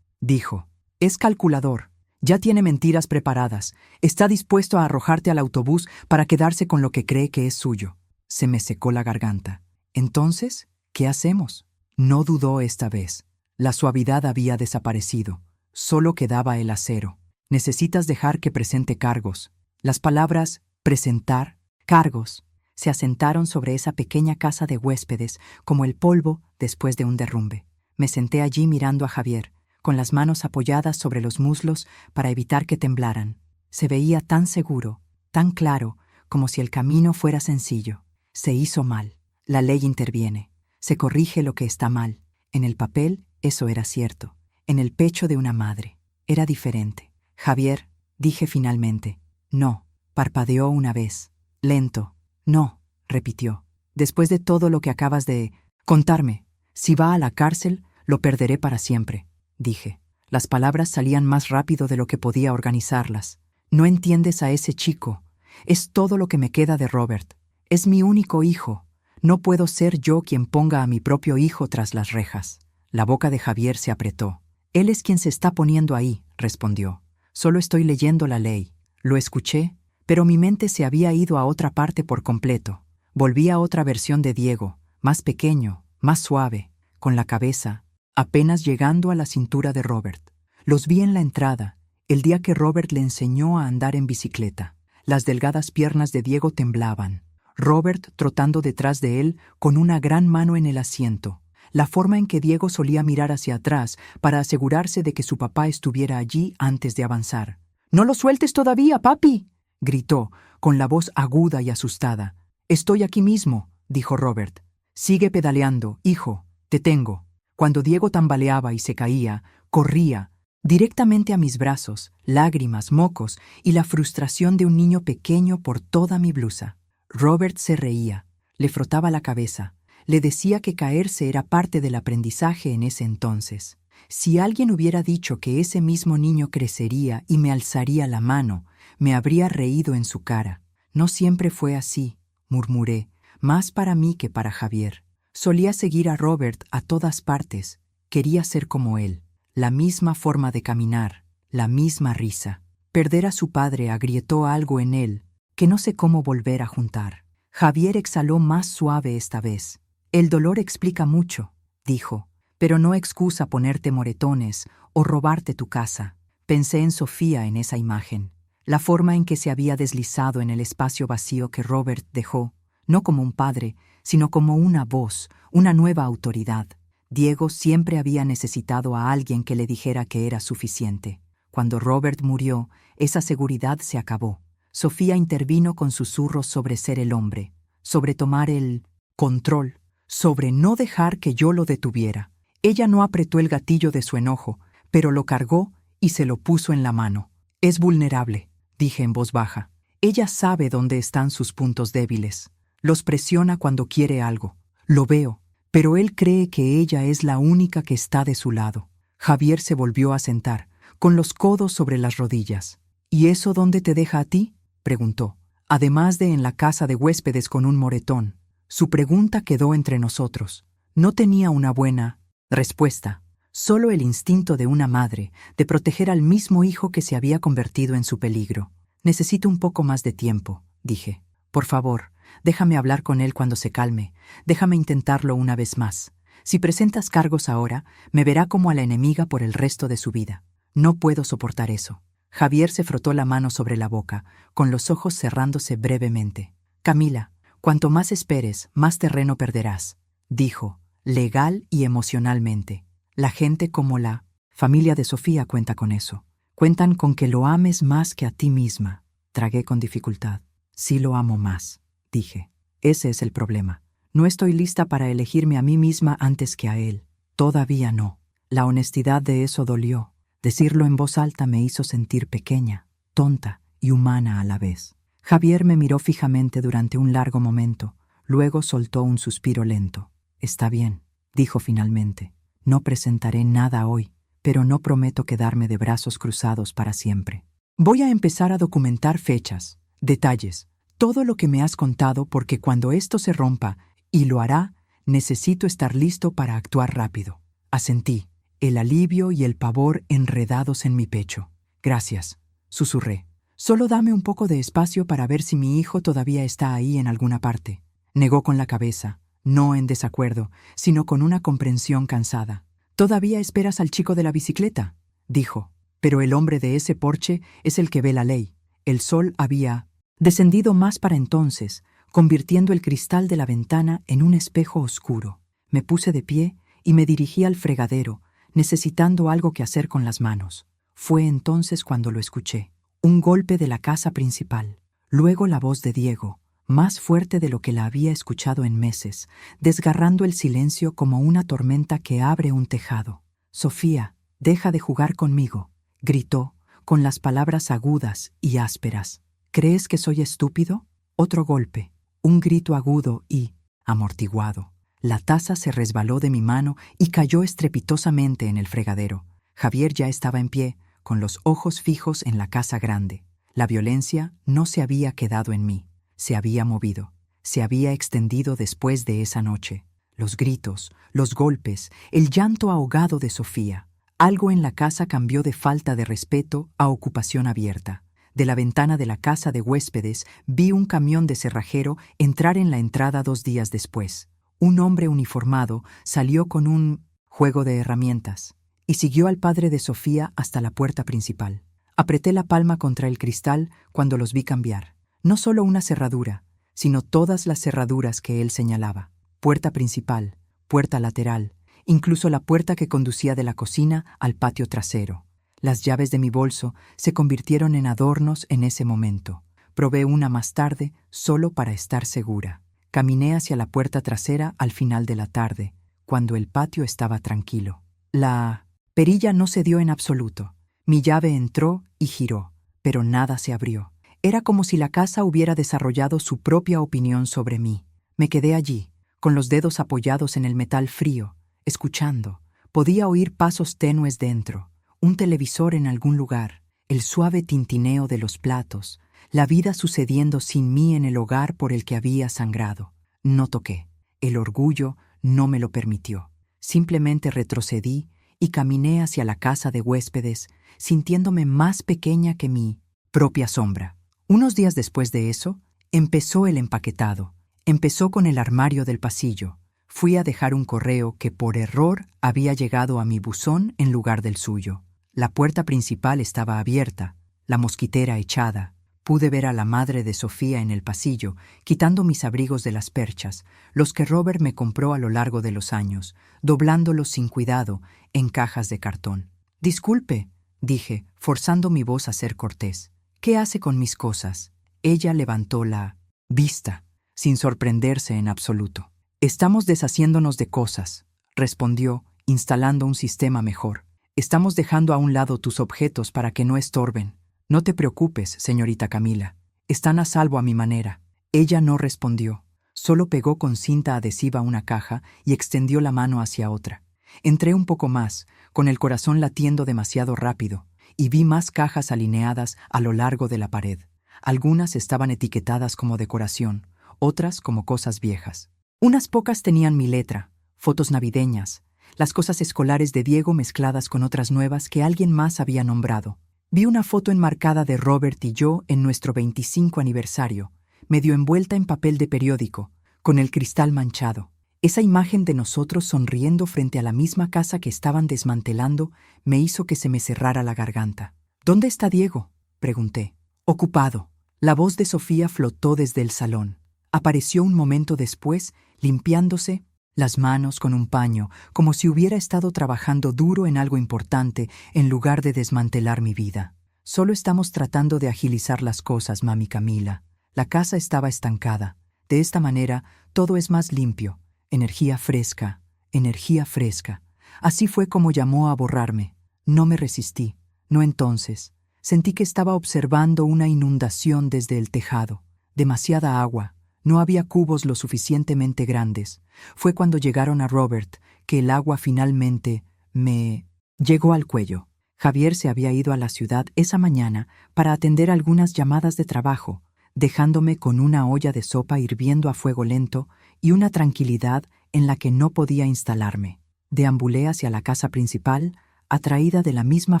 Dijo. Es calculador. Ya tiene mentiras preparadas. Está dispuesto a arrojarte al autobús para quedarse con lo que cree que es suyo. Se me secó la garganta. Entonces, ¿Qué hacemos? No dudó esta vez. La suavidad había desaparecido. Solo quedaba el acero. Necesitas dejar que presente cargos. Las palabras presentar, cargos, se asentaron sobre esa pequeña casa de huéspedes como el polvo después de un derrumbe. Me senté allí mirando a Javier, con las manos apoyadas sobre los muslos para evitar que temblaran. Se veía tan seguro, tan claro, como si el camino fuera sencillo. Se hizo mal. La ley interviene. Se corrige lo que está mal. En el papel, eso era cierto. En el pecho de una madre. Era diferente. Javier, dije finalmente. No, parpadeó una vez. Lento. No, repitió. Después de todo lo que acabas de contarme, si va a la cárcel, lo perderé para siempre, dije. Las palabras salían más rápido de lo que podía organizarlas. No entiendes a ese chico. Es todo lo que me queda de Robert. Es mi único hijo. No puedo ser yo quien ponga a mi propio hijo tras las rejas. La boca de Javier se apretó. Él es quien se está poniendo ahí, respondió. Solo estoy leyendo la ley. Lo escuché, pero mi mente se había ido a otra parte por completo. Volví a otra versión de Diego, más pequeño, más suave, con la cabeza, apenas llegando a la cintura de Robert. Los vi en la entrada, el día que Robert le enseñó a andar en bicicleta. Las delgadas piernas de Diego temblaban. Robert trotando detrás de él con una gran mano en el asiento. La forma en que Diego solía mirar hacia atrás para asegurarse de que su papá estuviera allí antes de avanzar. «¡No lo sueltes todavía, papi!», gritó, con la voz aguda y asustada. «Estoy aquí mismo», dijo Robert. «Sigue pedaleando, hijo, te tengo». Cuando Diego tambaleaba y se caía, corría, directamente a mis brazos, lágrimas, mocos y la frustración de un niño pequeño por toda mi blusa. Robert se reía, le frotaba la cabeza, le decía que caerse era parte del aprendizaje en ese entonces. Si alguien hubiera dicho que ese mismo niño crecería y me alzaría la mano, me habría reído en su cara. No siempre fue así, murmuré, más para mí que para Javier. Solía seguir a Robert a todas partes, quería ser como él, la misma forma de caminar, la misma risa. Perder a su padre agrietó algo en él, que no sé cómo volver a juntar. Javier exhaló más suave esta vez. «El dolor explica mucho», dijo, «pero no excusa ponerte moretones o robarte tu casa». Pensé en Sofía en esa imagen, la forma en que se había deslizado en el espacio vacío que Robert dejó, no como un padre, sino como una voz, una nueva autoridad. Diego siempre había necesitado a alguien que le dijera que era suficiente. Cuando Robert murió, esa seguridad se acabó. Sofía intervino con susurros sobre ser el hombre, sobre tomar el control, sobre no dejar que yo lo detuviera. Ella no apretó el gatillo de su enojo, pero lo cargó y se lo puso en la mano. «Es vulnerable», dije en voz baja. «Ella sabe dónde están sus puntos débiles. Los presiona cuando quiere algo. Lo veo, pero él cree que ella es la única que está de su lado». Javier se volvió a sentar, con los codos sobre las rodillas. «¿Y eso dónde te deja a ti?», preguntó, además de en la casa de huéspedes con un moretón. Su pregunta quedó entre nosotros. No tenía una buena respuesta, solo el instinto de una madre de proteger al mismo hijo que se había convertido en su peligro. «Necesito un poco más de tiempo», dije. «Por favor, déjame hablar con él cuando se calme. Déjame intentarlo una vez más. Si presentas cargos ahora, me verá como a la enemiga por el resto de su vida. No puedo soportar eso». Javier se frotó la mano sobre la boca, con los ojos cerrándose brevemente. «Camila, cuanto más esperes, más terreno perderás», dijo, legal y emocionalmente. «La gente como la familia de Sofía cuenta con eso. Cuentan con que lo ames más que a ti misma». Tragué con dificultad. «Sí lo amo más», dije. «Ese es el problema. No estoy lista para elegirme a mí misma antes que a él. Todavía no». La honestidad de eso dolió. Decirlo en voz alta me hizo sentir pequeña, tonta y humana a la vez. Javier me miró fijamente durante un largo momento, luego soltó un suspiro lento. «Está bien», dijo finalmente. «No presentaré nada hoy, pero no prometo quedarme de brazos cruzados para siempre. Voy a empezar a documentar fechas, detalles, todo lo que me has contado porque cuando esto se rompa, y lo hará, necesito estar listo para actuar rápido». Asentí, el alivio y el pavor enredados en mi pecho. «Gracias», susurré. «Solo dame un poco de espacio para ver si mi hijo todavía está ahí en alguna parte». Negó con la cabeza. no en desacuerdo, sino con una comprensión cansada. «¿Todavía esperas al chico de la bicicleta?», dijo. «Pero el hombre de ese porche es el que ve la ley». El sol había descendido más para entonces, convirtiendo el cristal de la ventana en un espejo oscuro. Me puse de pie y me dirigí al fregadero, necesitando algo que hacer con las manos. Fue entonces cuando lo escuché. Un golpe de la casa principal. Luego la voz de Diego, más fuerte de lo que la había escuchado en meses, desgarrando el silencio como una tormenta que abre un tejado. «Sofía, deja de jugar conmigo», gritó, con las palabras agudas y ásperas. «¿Crees que soy estúpido?». Otro golpe, un grito agudo y amortiguado. La taza se resbaló de mi mano y cayó estrepitosamente en el fregadero. Javier ya estaba en pie, con los ojos fijos en la casa grande. La violencia no se había quedado en mí, se había movido, se había extendido después de esa noche. Los gritos, los golpes, el llanto ahogado de Sofía. Algo en la casa cambió de falta de respeto a ocupación abierta. De la ventana de la casa de huéspedes vi un camión de cerrajero entrar en la entrada 2 días después. Un hombre uniformado salió con un juego de herramientas y siguió al padre de Sofía hasta la puerta principal. Apreté la palma contra el cristal cuando los vi cambiar. No solo una cerradura, sino todas las cerraduras que él señalaba. Puerta principal, puerta lateral, incluso la puerta que conducía de la cocina al patio trasero. Las llaves de mi bolso se convirtieron en adornos en ese momento. Probé una más tarde solo para estar segura. Caminé hacia la puerta trasera al final de la tarde, cuando el patio estaba tranquilo. La perilla no cedió en absoluto. Mi llave entró y giró, pero nada se abrió. Era como si la casa hubiera desarrollado su propia opinión sobre mí. Me quedé allí, con los dedos apoyados en el metal frío, escuchando. Podía oír pasos tenues dentro, un televisor en algún lugar, el suave tintineo de los platos, la vida sucediendo sin mí en el hogar por el que había sangrado. No toqué. El orgullo no me lo permitió. Simplemente retrocedí y caminé hacia la casa de huéspedes, sintiéndome más pequeña que mi propia sombra. Unos días después de eso, empezó el empaquetado. Empezó con el armario del pasillo. Fui a dejar un correo que por error había llegado a mi buzón en lugar del suyo. La puerta principal estaba abierta, la mosquitera echada. Pude ver a la madre de Sofía en el pasillo, quitando mis abrigos de las perchas, los que Robert me compró a lo largo de los años, doblándolos sin cuidado en cajas de cartón. «Disculpe», dije, forzando mi voz a ser cortés. «¿Qué hace con mis cosas?». Ella levantó la vista, sin sorprenderse en absoluto. «Estamos deshaciéndonos de cosas», respondió, instalando un sistema mejor. «Estamos dejando a un lado tus objetos para que no estorben». «No te preocupes, señorita Camila. Están a salvo a mi manera». Ella no respondió. Solo pegó con cinta adhesiva una caja y extendió la mano hacia otra. Entré un poco más, con el corazón latiendo demasiado rápido, y vi más cajas alineadas a lo largo de la pared. Algunas estaban etiquetadas como decoración, otras como cosas viejas. Unas pocas tenían mi letra, fotos navideñas, las cosas escolares de Diego mezcladas con otras nuevas que alguien más había nombrado. Vi una foto enmarcada de Robert y yo en nuestro 25 aniversario, medio envuelta en papel de periódico, con el cristal manchado. Esa imagen de nosotros sonriendo frente a la misma casa que estaban desmantelando me hizo que se me cerrara la garganta. «¿Dónde está Diego?», pregunté. «Ocupado». La voz de Sofía flotó desde el salón. Apareció un momento después, limpiándose las manos con un paño, como si hubiera estado trabajando duro en algo importante en lugar de desmantelar mi vida. «Solo estamos tratando de agilizar las cosas, mami Camila». La casa estaba estancada. De esta manera, todo es más limpio. Energía fresca, energía fresca. Así fue como llamó a borrarme. No me resistí. No entonces. Sentí que estaba observando una inundación desde el tejado. Demasiada agua. No había cubos lo suficientemente grandes. Fue cuando llegaron a Robert que el agua finalmente me llegó al cuello. Javier se había ido a la ciudad esa mañana para atender algunas llamadas de trabajo, dejándome con una olla de sopa hirviendo a fuego lento y una tranquilidad en la que no podía instalarme. Deambulé hacia la casa principal, atraída de la misma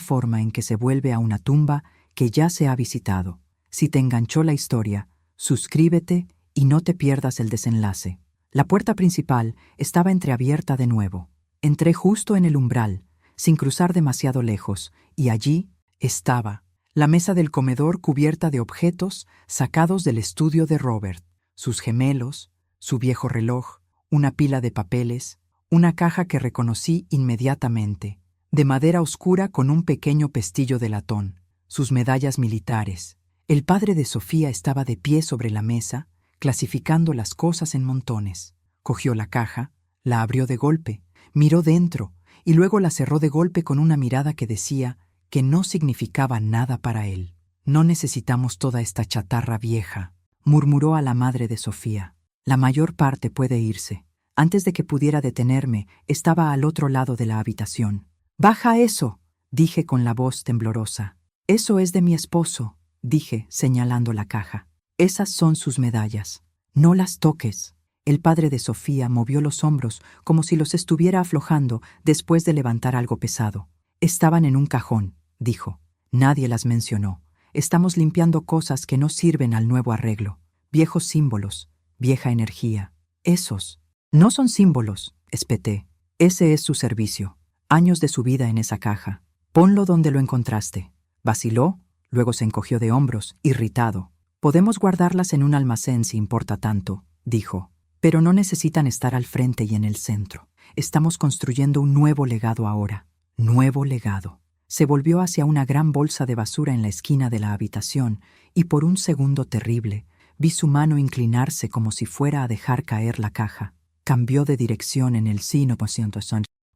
forma en que se vuelve a una tumba que ya se ha visitado. Si te enganchó la historia, suscríbete y no te pierdas el desenlace. La puerta principal estaba entreabierta de nuevo. Entré justo en el umbral, sin cruzar demasiado lejos, y allí estaba la mesa del comedor cubierta de objetos sacados del estudio de Robert, sus gemelos, su viejo reloj, una pila de papeles, una caja que reconocí inmediatamente, de madera oscura con un pequeño pestillo de latón, sus medallas militares. El padre de Sofía estaba de pie sobre la mesa, clasificando las cosas en montones. Cogió la caja, la abrió de golpe, miró dentro y luego la cerró de golpe con una mirada que decía que no significaba nada para él. «No necesitamos toda esta chatarra vieja», murmuró a la madre de Sofía. «La mayor parte puede irse». Antes de que pudiera detenerme, estaba al otro lado de la habitación. «¡Baja eso!», dije con la voz temblorosa. «Eso es de mi esposo», dije, señalando la caja. «Esas son sus medallas. No las toques». El padre de Sofía movió los hombros como si los estuviera aflojando después de levantar algo pesado. «Estaban en un cajón», dijo. «Nadie las mencionó. Estamos limpiando cosas que no sirven al nuevo arreglo. Viejos símbolos, vieja energía. Esos no son símbolos», espeté. «Ese es su servicio. Años de su vida en esa caja. Ponlo donde lo encontraste». Vaciló, luego se encogió de hombros, irritado. «Podemos guardarlas en un almacén si importa tanto», dijo. «Pero no necesitan estar al frente y en el centro. Estamos construyendo un nuevo legado ahora». Nuevo legado. Se volvió hacia una gran bolsa de basura en la esquina de la habitación y por un segundo terrible vi su mano inclinarse como si fuera a dejar caer la caja. Cambió de dirección en el sino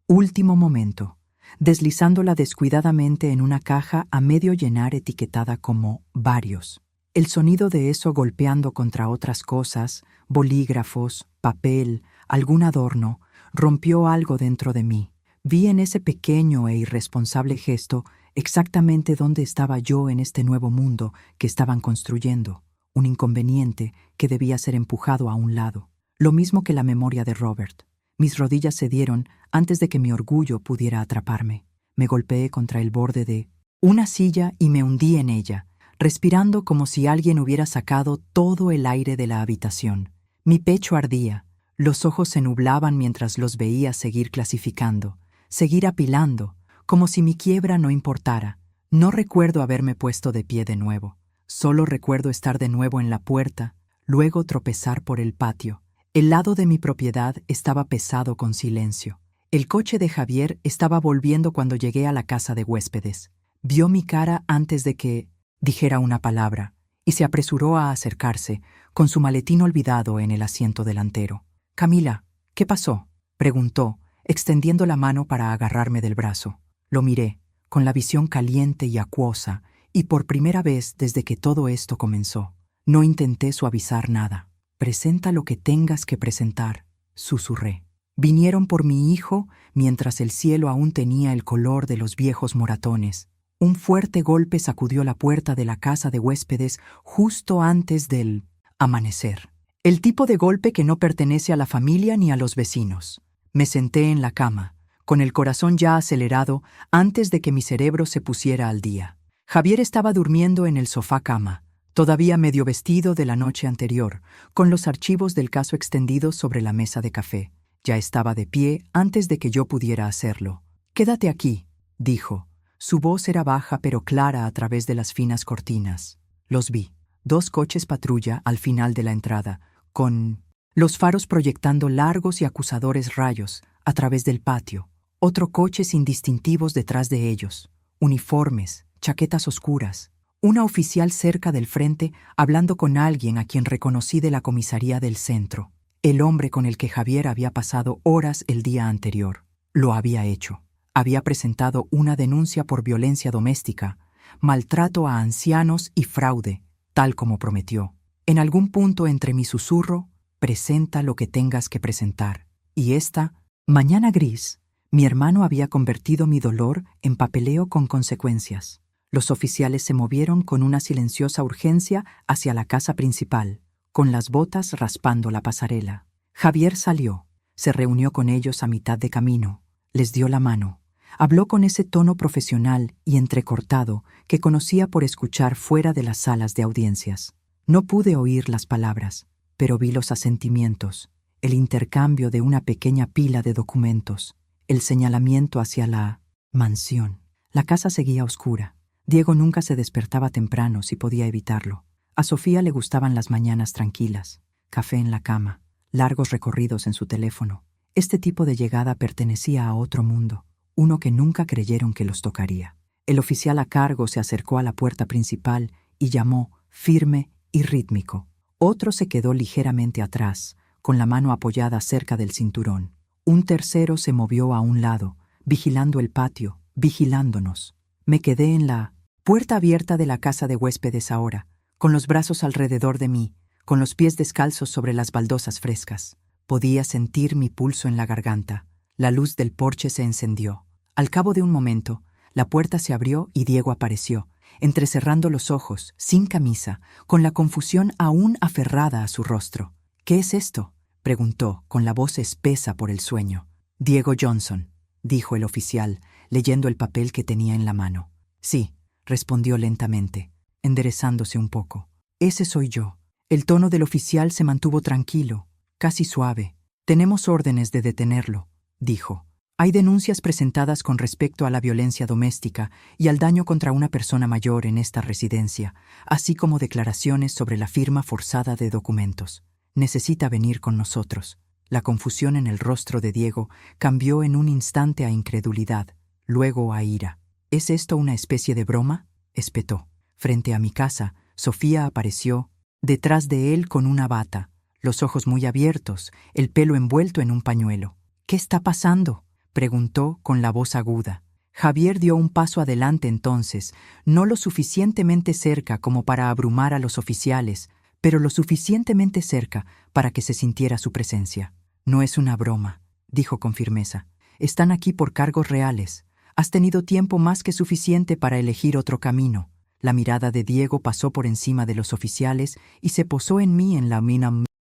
último momento, deslizándola descuidadamente en una caja a medio llenar etiquetada como «varios». El sonido de eso golpeando contra otras cosas, bolígrafos, papel, algún adorno, rompió algo dentro de mí. Vi en ese pequeño e irresponsable gesto exactamente dónde estaba yo en este nuevo mundo que estaban construyendo, un inconveniente que debía ser empujado a un lado. Lo mismo que la memoria de Robert. Mis rodillas cedieron antes de que mi orgullo pudiera atraparme. Me golpeé contra el borde de una silla y me hundí en ella, respirando como si alguien hubiera sacado todo el aire de la habitación. Mi pecho ardía, los ojos se nublaban mientras los veía seguir clasificando, seguir apilando, como si mi quiebra no importara. No recuerdo haberme puesto de pie de nuevo. Solo recuerdo estar de nuevo en la puerta, luego tropezar por el patio. El lado de mi propiedad estaba pesado con silencio. El coche de Javier estaba volviendo cuando llegué a la casa de huéspedes. Vio mi cara antes de que dijera una palabra y se apresuró a acercarse, con su maletín olvidado en el asiento delantero. «Camila, ¿qué pasó?», preguntó, extendiendo la mano para agarrarme del brazo. Lo miré, con la visión caliente y acuosa, y por primera vez desde que todo esto comenzó. No intenté suavizar nada. «Presenta lo que tengas que presentar», susurré. Vinieron por mi hijo mientras el cielo aún tenía el color de los viejos moratones. Un fuerte golpe sacudió la puerta de la casa de huéspedes justo antes del amanecer. El tipo de golpe que no pertenece a la familia ni a los vecinos. Me senté en la cama, con el corazón ya acelerado antes de que mi cerebro se pusiera al día. Javier estaba durmiendo en el sofá cama, todavía medio vestido de la noche anterior, con los archivos del caso extendidos sobre la mesa de café. Ya estaba de pie antes de que yo pudiera hacerlo. «Quédate aquí», dijo. Su voz era baja pero clara a través de las finas cortinas. Los vi. 2 coches patrulla al final de la entrada, con los faros proyectando largos y acusadores rayos a través del patio. Otro coche sin distintivos detrás de ellos. Uniformes, chaquetas oscuras. Una oficial cerca del frente hablando con alguien a quien reconocí de la comisaría del centro. El hombre con el que Javier había pasado horas el día anterior. Lo había hecho. Había presentado una denuncia por violencia doméstica, maltrato a ancianos y fraude, tal como prometió. En algún punto entre mi susurro, «presenta lo que tengas que presentar», y esta mañana gris, mi hermano había convertido mi dolor en papeleo con consecuencias. Los oficiales se movieron con una silenciosa urgencia hacia la casa principal, con las botas raspando la pasarela. Javier salió, se reunió con ellos a mitad de camino, les dio la mano. Habló con ese tono profesional y entrecortado que conocía por escuchar fuera de las salas de audiencias. No pude oír las palabras, pero vi los asentimientos. el intercambio de una pequeña pila de documentos, el señalamiento hacia la mansión. La casa seguía oscura. Diego nunca se despertaba temprano si podía evitarlo. A Sofía le gustaban las mañanas tranquilas, café en la cama, largos recorridos en su teléfono. Este tipo de llegada pertenecía a otro mundo, uno que nunca creyeron que los tocaría. El oficial a cargo se acercó a la puerta principal y llamó, firme y rítmico. Otro se quedó ligeramente atrás, con la mano apoyada cerca del cinturón. Un tercero se movió a un lado, vigilando el patio, vigilándonos. Me quedé en la puerta abierta de la casa de huéspedes ahora, con los brazos alrededor de mí, con los pies descalzos sobre las baldosas frescas. Podía sentir mi pulso en la garganta. La luz del porche se encendió. Al cabo de un momento, la puerta se abrió y Diego apareció, entrecerrando los ojos, sin camisa, con la confusión aún aferrada a su rostro. «¿Qué es esto?», preguntó, con la voz espesa por el sueño. «Diego Johnson», dijo el oficial, leyendo el papel que tenía en la mano. «Sí», respondió lentamente, enderezándose un poco. «Ese soy yo». El tono del oficial se mantuvo tranquilo, casi suave. «Tenemos órdenes de detenerlo», dijo. «Hay denuncias presentadas con respecto a la violencia doméstica y al daño contra una persona mayor en esta residencia, así como declaraciones sobre la firma forzada de documentos. Necesita venir con nosotros». La confusión en el rostro de Diego cambió en un instante a incredulidad, luego a ira. «¿Es esto una especie de broma?», espetó. Frente a mi casa, Sofía apareció, detrás de él con una bata, los ojos muy abiertos, el pelo envuelto en un pañuelo. «¿Qué está pasando?», preguntó con la voz aguda. Javier dio un paso adelante entonces, no lo suficientemente cerca como para abrumar a los oficiales, pero lo suficientemente cerca para que se sintiera su presencia. «No es una broma», dijo con firmeza. «Están aquí por cargos reales. Has tenido tiempo más que suficiente para elegir otro camino». La mirada de Diego pasó por encima de los oficiales y se posó en mí en la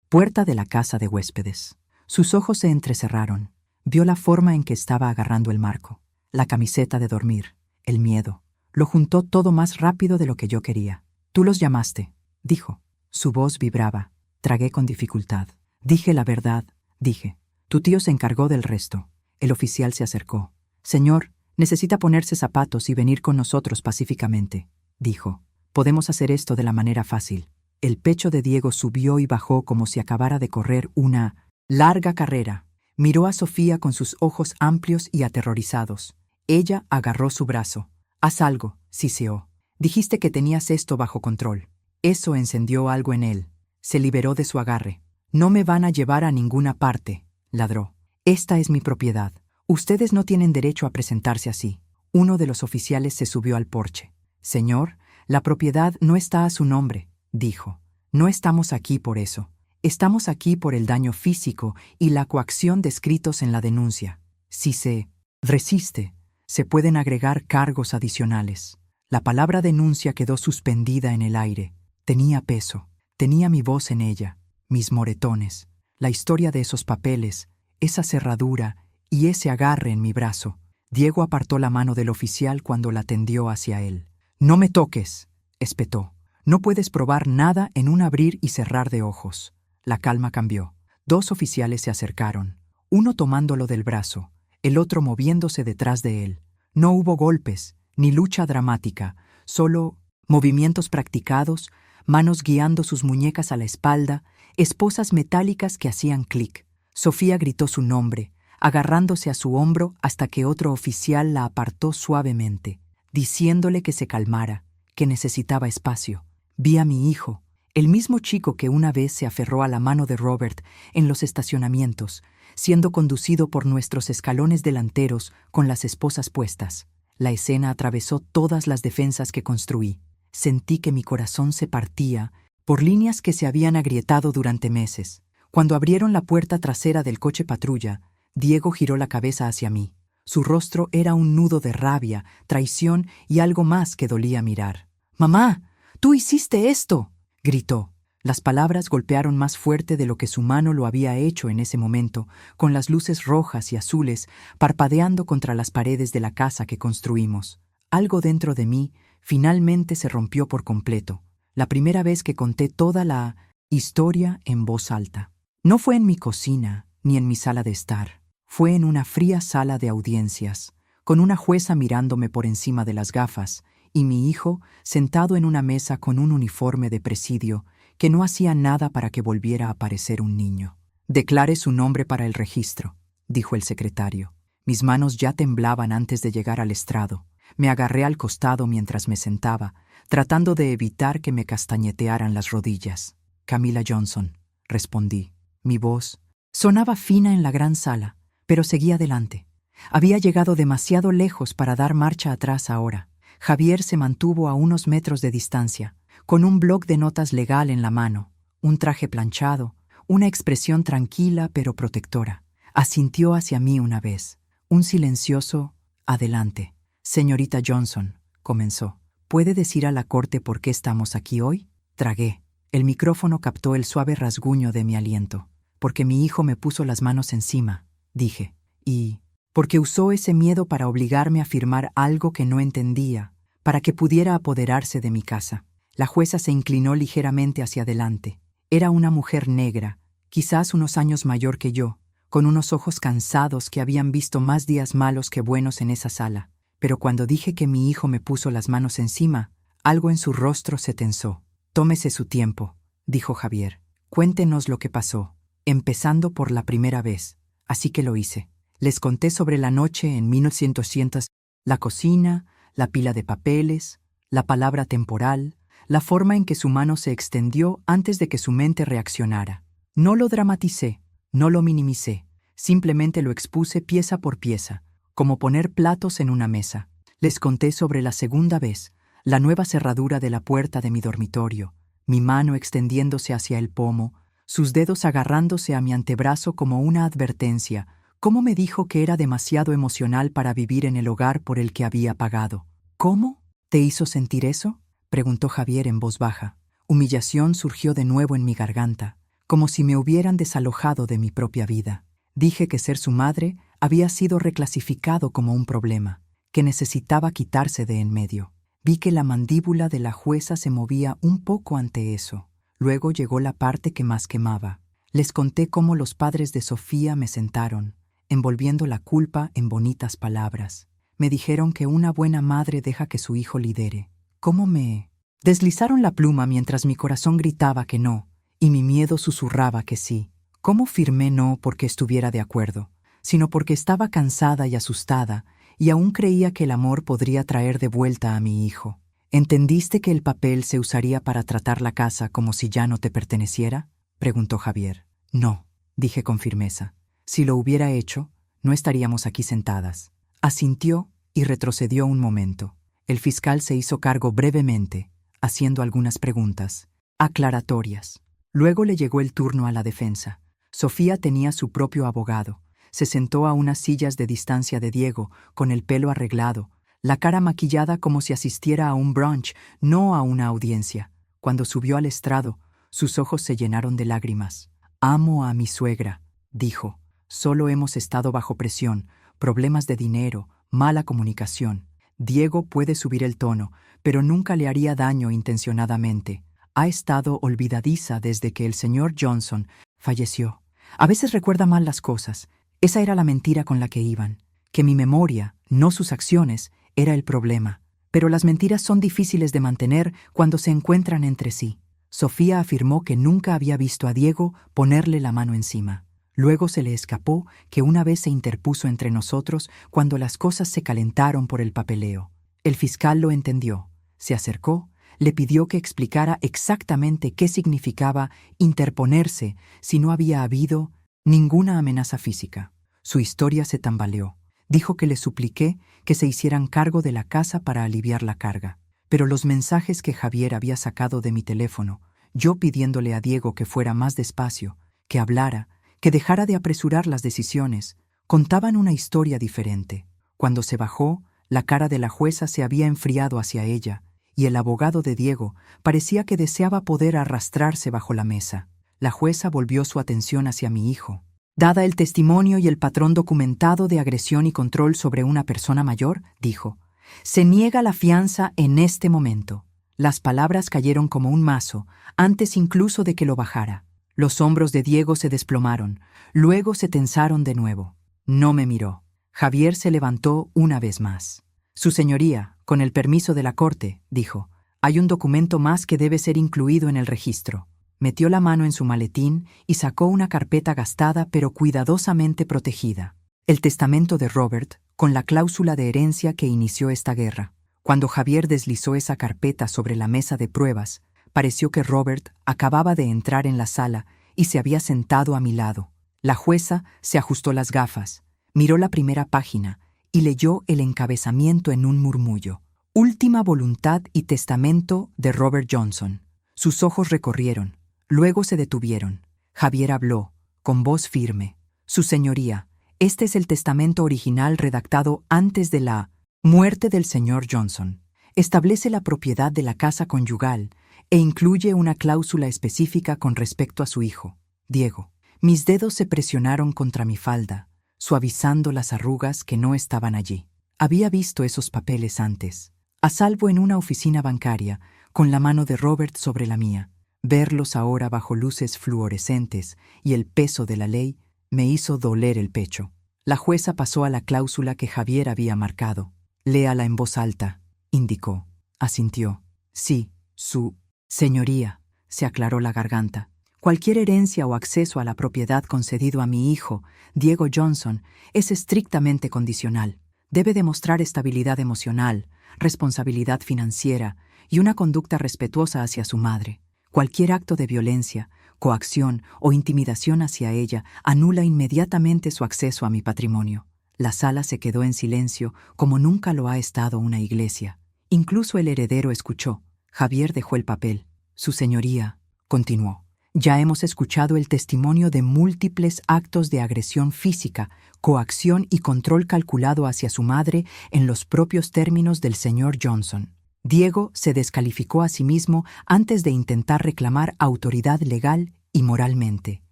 puerta de la casa de huéspedes. Sus ojos se entrecerraron. Vio la forma en que estaba agarrando el marco, la camiseta de dormir, el miedo. Lo juntó todo más rápido de lo que yo quería. «Tú los llamaste», dijo. Su voz vibraba. Tragué con dificultad. «Dije la verdad», dije. «Tu tío se encargó del resto». El oficial se acercó. «Señor, necesita ponerse zapatos y venir con nosotros pacíficamente», dijo. «Podemos hacer esto de la manera fácil». El pecho de Diego subió y bajó como si acabara de correr una larga carrera. Miró a Sofía con sus ojos amplios y aterrorizados. Ella agarró su brazo. «Haz algo», siseó. «Dijiste que tenías esto bajo control». Eso encendió algo en él. Se liberó de su agarre. «No me van a llevar a ninguna parte», ladró. «Esta es mi propiedad. Ustedes no tienen derecho a presentarse así». Uno de los oficiales se subió al porche. «Señor, la propiedad no está a su nombre», dijo. «No estamos aquí por eso. Estamos aquí por el daño físico y la coacción descritos en la denuncia. Si se resiste, se pueden agregar cargos adicionales». La palabra denuncia quedó suspendida en el aire. Tenía peso. Tenía mi voz en ella, mis moretones, la historia de esos papeles, esa cerradura y ese agarre en mi brazo. Diego apartó la mano del oficial cuando la tendió hacia él. «No me toques», espetó. «No puedes probar nada en un abrir y cerrar de ojos». La calma cambió. Dos oficiales se acercaron, uno tomándolo del brazo, el otro moviéndose detrás de él. No hubo golpes, ni lucha dramática, solo movimientos practicados, manos guiando sus muñecas a la espalda, esposas metálicas que hacían clic. Sofía gritó su nombre, agarrándose a su hombro hasta que otro oficial la apartó suavemente, diciéndole que se calmara, que necesitaba espacio. Vi a mi hijo, el mismo chico que una vez se aferró a la mano de Robert en los estacionamientos, siendo conducido por nuestros escalones delanteros con las esposas puestas. La escena atravesó todas las defensas que construí. Sentí que mi corazón se partía por líneas que se habían agrietado durante meses. Cuando abrieron la puerta trasera del coche patrulla, Diego giró la cabeza hacia mí. Su rostro era un nudo de rabia, traición y algo más que dolía mirar. «¡Mamá! ¡Tú hiciste esto!», gritó. Las palabras golpearon más fuerte de lo que su mano lo había hecho en ese momento, con las luces rojas y azules parpadeando contra las paredes de la casa que construimos. Algo dentro de mí finalmente se rompió por completo. La primera vez que conté toda la historia en voz alta. No fue en mi cocina, ni en mi sala de estar. Fue en una fría sala de audiencias, con una jueza mirándome por encima de las gafas, y mi hijo sentado en una mesa con un uniforme de presidio que no hacía nada para que volviera a parecer un niño. «Declare su nombre para el registro», dijo el secretario. Mis manos ya temblaban antes de llegar al estrado. Me agarré al costado mientras me sentaba, tratando de evitar que me castañetearan las rodillas. «Camila Johnson», respondí. Mi voz sonaba fina en la gran sala, pero seguí adelante. Había llegado demasiado lejos para dar marcha atrás ahora. Javier se mantuvo a unos metros de distancia, con un bloc de notas legal en la mano, un traje planchado, una expresión tranquila pero protectora. Asintió hacia mí una vez. Un silencioso «adelante». «Señorita Johnson», comenzó, «¿puede decir a la corte por qué estamos aquí hoy?» Tragué. El micrófono captó el suave rasguño de mi aliento. «Porque mi hijo me puso las manos encima», dije, «y porque usó ese miedo para obligarme a firmar algo que no entendía, para que pudiera apoderarse de mi casa». La jueza se inclinó ligeramente hacia adelante. Era una mujer negra, quizás unos años mayor que yo, con unos ojos cansados que habían visto más días malos que buenos en esa sala. Pero cuando dije que mi hijo me puso las manos encima, algo en su rostro se tensó. «Tómese su tiempo», dijo Javier. «Cuéntenos lo que pasó, empezando por la primera vez». Así que lo hice. Les conté sobre la noche en 1900, la cocina, la pila de papeles, la palabra temporal, la forma en que su mano se extendió antes de que su mente reaccionara. No lo dramaticé, no lo minimicé, simplemente lo expuse pieza por pieza, como poner platos en una mesa. Les conté sobre la segunda vez, la nueva cerradura de la puerta de mi dormitorio, mi mano extendiéndose hacia el pomo, sus dedos agarrándose a mi antebrazo como una advertencia, cómo me dijo que era demasiado emocional para vivir en el hogar por el que había pagado. «¿Cómo? ¿Te hizo sentir eso?», preguntó Javier en voz baja. Humillación surgió de nuevo en mi garganta, como si me hubieran desalojado de mi propia vida. Dije que ser su madre había sido reclasificado como un problema, que necesitaba quitarse de en medio. Vi que la mandíbula de la jueza se movía un poco ante eso. Luego llegó la parte que más quemaba. Les conté cómo los padres de Sofía me sentaron, envolviendo la culpa en bonitas palabras. Me dijeron que una buena madre deja que su hijo lidere. ¿Cómo me...? Deslizaron la pluma mientras mi corazón gritaba que no, y mi miedo susurraba que sí. ¿Cómo firmé no porque estuviera de acuerdo, sino porque estaba cansada y asustada, y aún creía que el amor podría traer de vuelta a mi hijo? ¿Entendiste que el papel se usaría para tratar la casa como si ya no te perteneciera?, preguntó Javier. No, dije con firmeza. Si lo hubiera hecho, no estaríamos aquí sentadas. Asintió y retrocedió un momento. El fiscal se hizo cargo brevemente, haciendo algunas preguntas aclaratorias. Luego le llegó el turno a la defensa. Sofía tenía su propio abogado. Se sentó a unas sillas de distancia de Diego, con el pelo arreglado, la cara maquillada como si asistiera a un brunch, no a una audiencia. Cuando subió al estrado, sus ojos se llenaron de lágrimas. «Amo a mi suegra», dijo. «Solo hemos estado bajo presión, problemas de dinero, mala comunicación. Diego puede subir el tono, pero nunca le haría daño intencionadamente. Ha estado olvidadiza desde que el señor Johnson falleció. A veces recuerda mal las cosas. Esa era la mentira con la que iban. Que mi memoria, no sus acciones, era el problema. Pero las mentiras son difíciles de mantener cuando se encuentran entre sí». Sofía afirmó que nunca había visto a Diego ponerle la mano encima. Luego se le escapó que una vez se interpuso entre nosotros cuando las cosas se calentaron por el papeleo. El fiscal lo entendió. Se acercó, le pidió que explicara exactamente qué significaba interponerse si no había habido ninguna amenaza física. Su historia se tambaleó. Dijo que le supliqué que se hicieran cargo de la casa para aliviar la carga. Pero los mensajes que Javier había sacado de mi teléfono, yo pidiéndole a Diego que fuera más despacio, que hablara, que dejara de apresurar las decisiones, contaban una historia diferente. Cuando se bajó, la cara de la jueza se había enfriado hacia ella, y el abogado de Diego parecía que deseaba poder arrastrarse bajo la mesa. La jueza volvió su atención hacia mi hijo. «Dada el testimonio y el patrón documentado de agresión y control sobre una persona mayor», dijo, «se niega la fianza en este momento». Las palabras cayeron como un mazo, antes incluso de que lo bajara. Los hombros de Diego se desplomaron, luego se tensaron de nuevo. No me miró. Javier se levantó una vez más. Su señoría, con el permiso de la corte, dijo, hay un documento más que debe ser incluido en el registro. Metió la mano en su maletín y sacó una carpeta gastada pero cuidadosamente protegida. El testamento de Robert, con la cláusula de herencia que inició esta guerra. Cuando Javier deslizó esa carpeta sobre la mesa de pruebas, pareció que Robert acababa de entrar en la sala y se había sentado a mi lado. La jueza se ajustó las gafas, miró la primera página y leyó el encabezamiento en un murmullo. Última voluntad y testamento de Robert Johnson. Sus ojos recorrieron, luego se detuvieron. Javier habló, con voz firme. Su señoría, este es el testamento original redactado antes de la muerte del señor Johnson. Establece la propiedad de la casa conyugal e incluye una cláusula específica con respecto a su hijo, Diego. Mis dedos se presionaron contra mi falda, suavizando las arrugas que no estaban allí. Había visto esos papeles antes, a salvo en una oficina bancaria, con la mano de Robert sobre la mía. Verlos ahora bajo luces fluorescentes y el peso de la ley me hizo doler el pecho. La jueza pasó a la cláusula que Javier había marcado. Léala en voz alta, indicó. Asintió. Sí, su señoría, se aclaró la garganta. Cualquier herencia o acceso a la propiedad concedido a mi hijo, Diego Johnson, es estrictamente condicional. Debe demostrar estabilidad emocional, responsabilidad financiera y una conducta respetuosa hacia su madre. Cualquier acto de violencia, coacción o intimidación hacia ella anula inmediatamente su acceso a mi patrimonio. La sala se quedó en silencio como nunca lo ha estado una iglesia. Incluso el heredero escuchó. Javier dejó el papel. Su señoría, continuó. Ya hemos escuchado el testimonio de múltiples actos de agresión física, coacción y control calculado hacia su madre en los propios términos del señor Johnson. Diego se descalificó a sí mismo antes de intentar reclamar autoridad legal y moralmente.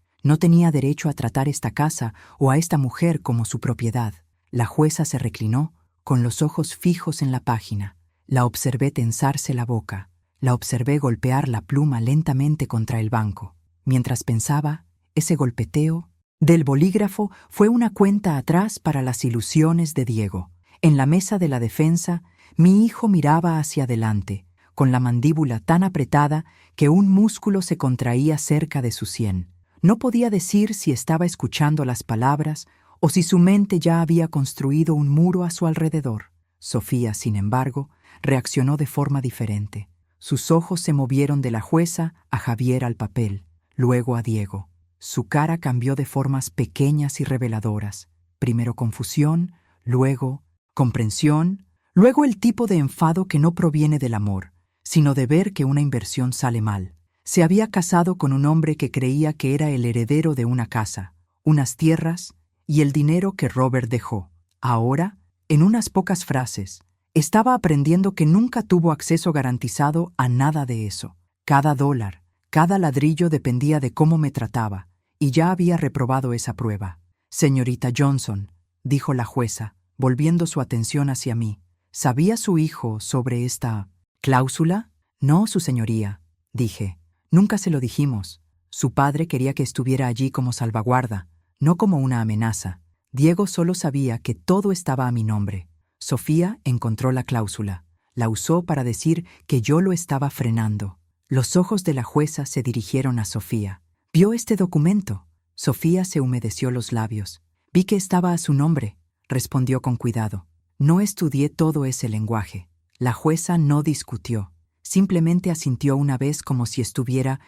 No tenía derecho a tratar esta casa o a esta mujer como su propiedad. La jueza se reclinó, con los ojos fijos en la página. La observé tensarse la boca. La observé golpear la pluma lentamente contra el banco. Mientras pensaba, ese golpeteo del bolígrafo fue una cuenta atrás para las ilusiones de Diego. En la mesa de la defensa, mi hijo miraba hacia adelante, con la mandíbula tan apretada que un músculo se contraía cerca de su sien. No podía decir si estaba escuchando las palabras o si su mente ya había construido un muro a su alrededor. Sofía, sin embargo, reaccionó de forma diferente. Sus ojos se movieron de la jueza a Javier al papel, luego a Diego. Su cara cambió de formas pequeñas y reveladoras. Primero confusión, luego comprensión, luego el tipo de enfado que no proviene del amor, sino de ver que una inversión sale mal. Se había casado con un hombre que creía que era el heredero de una casa, unas tierras y el dinero que Robert dejó. Ahora, en unas pocas frases, estaba aprendiendo que nunca tuvo acceso garantizado a nada de eso. Cada dólar, cada ladrillo dependía de cómo me trataba, y ya había reprobado esa prueba. Señorita Johnson, dijo la jueza, volviendo su atención hacia mí, ¿sabía su hijo sobre esta cláusula? No, su señoría, dije. Nunca se lo dijimos. Su padre quería que estuviera allí como salvaguarda, no como una amenaza. Diego solo sabía que todo estaba a mi nombre. Sofía encontró la cláusula. La usó para decir que yo lo estaba frenando. Los ojos de la jueza se dirigieron a Sofía. ¿Vio este documento? Sofía se humedeció los labios. Vi que estaba a su nombre, respondió con cuidado. No estudié todo ese lenguaje. La jueza no discutió. Simplemente asintió una vez como si estuviera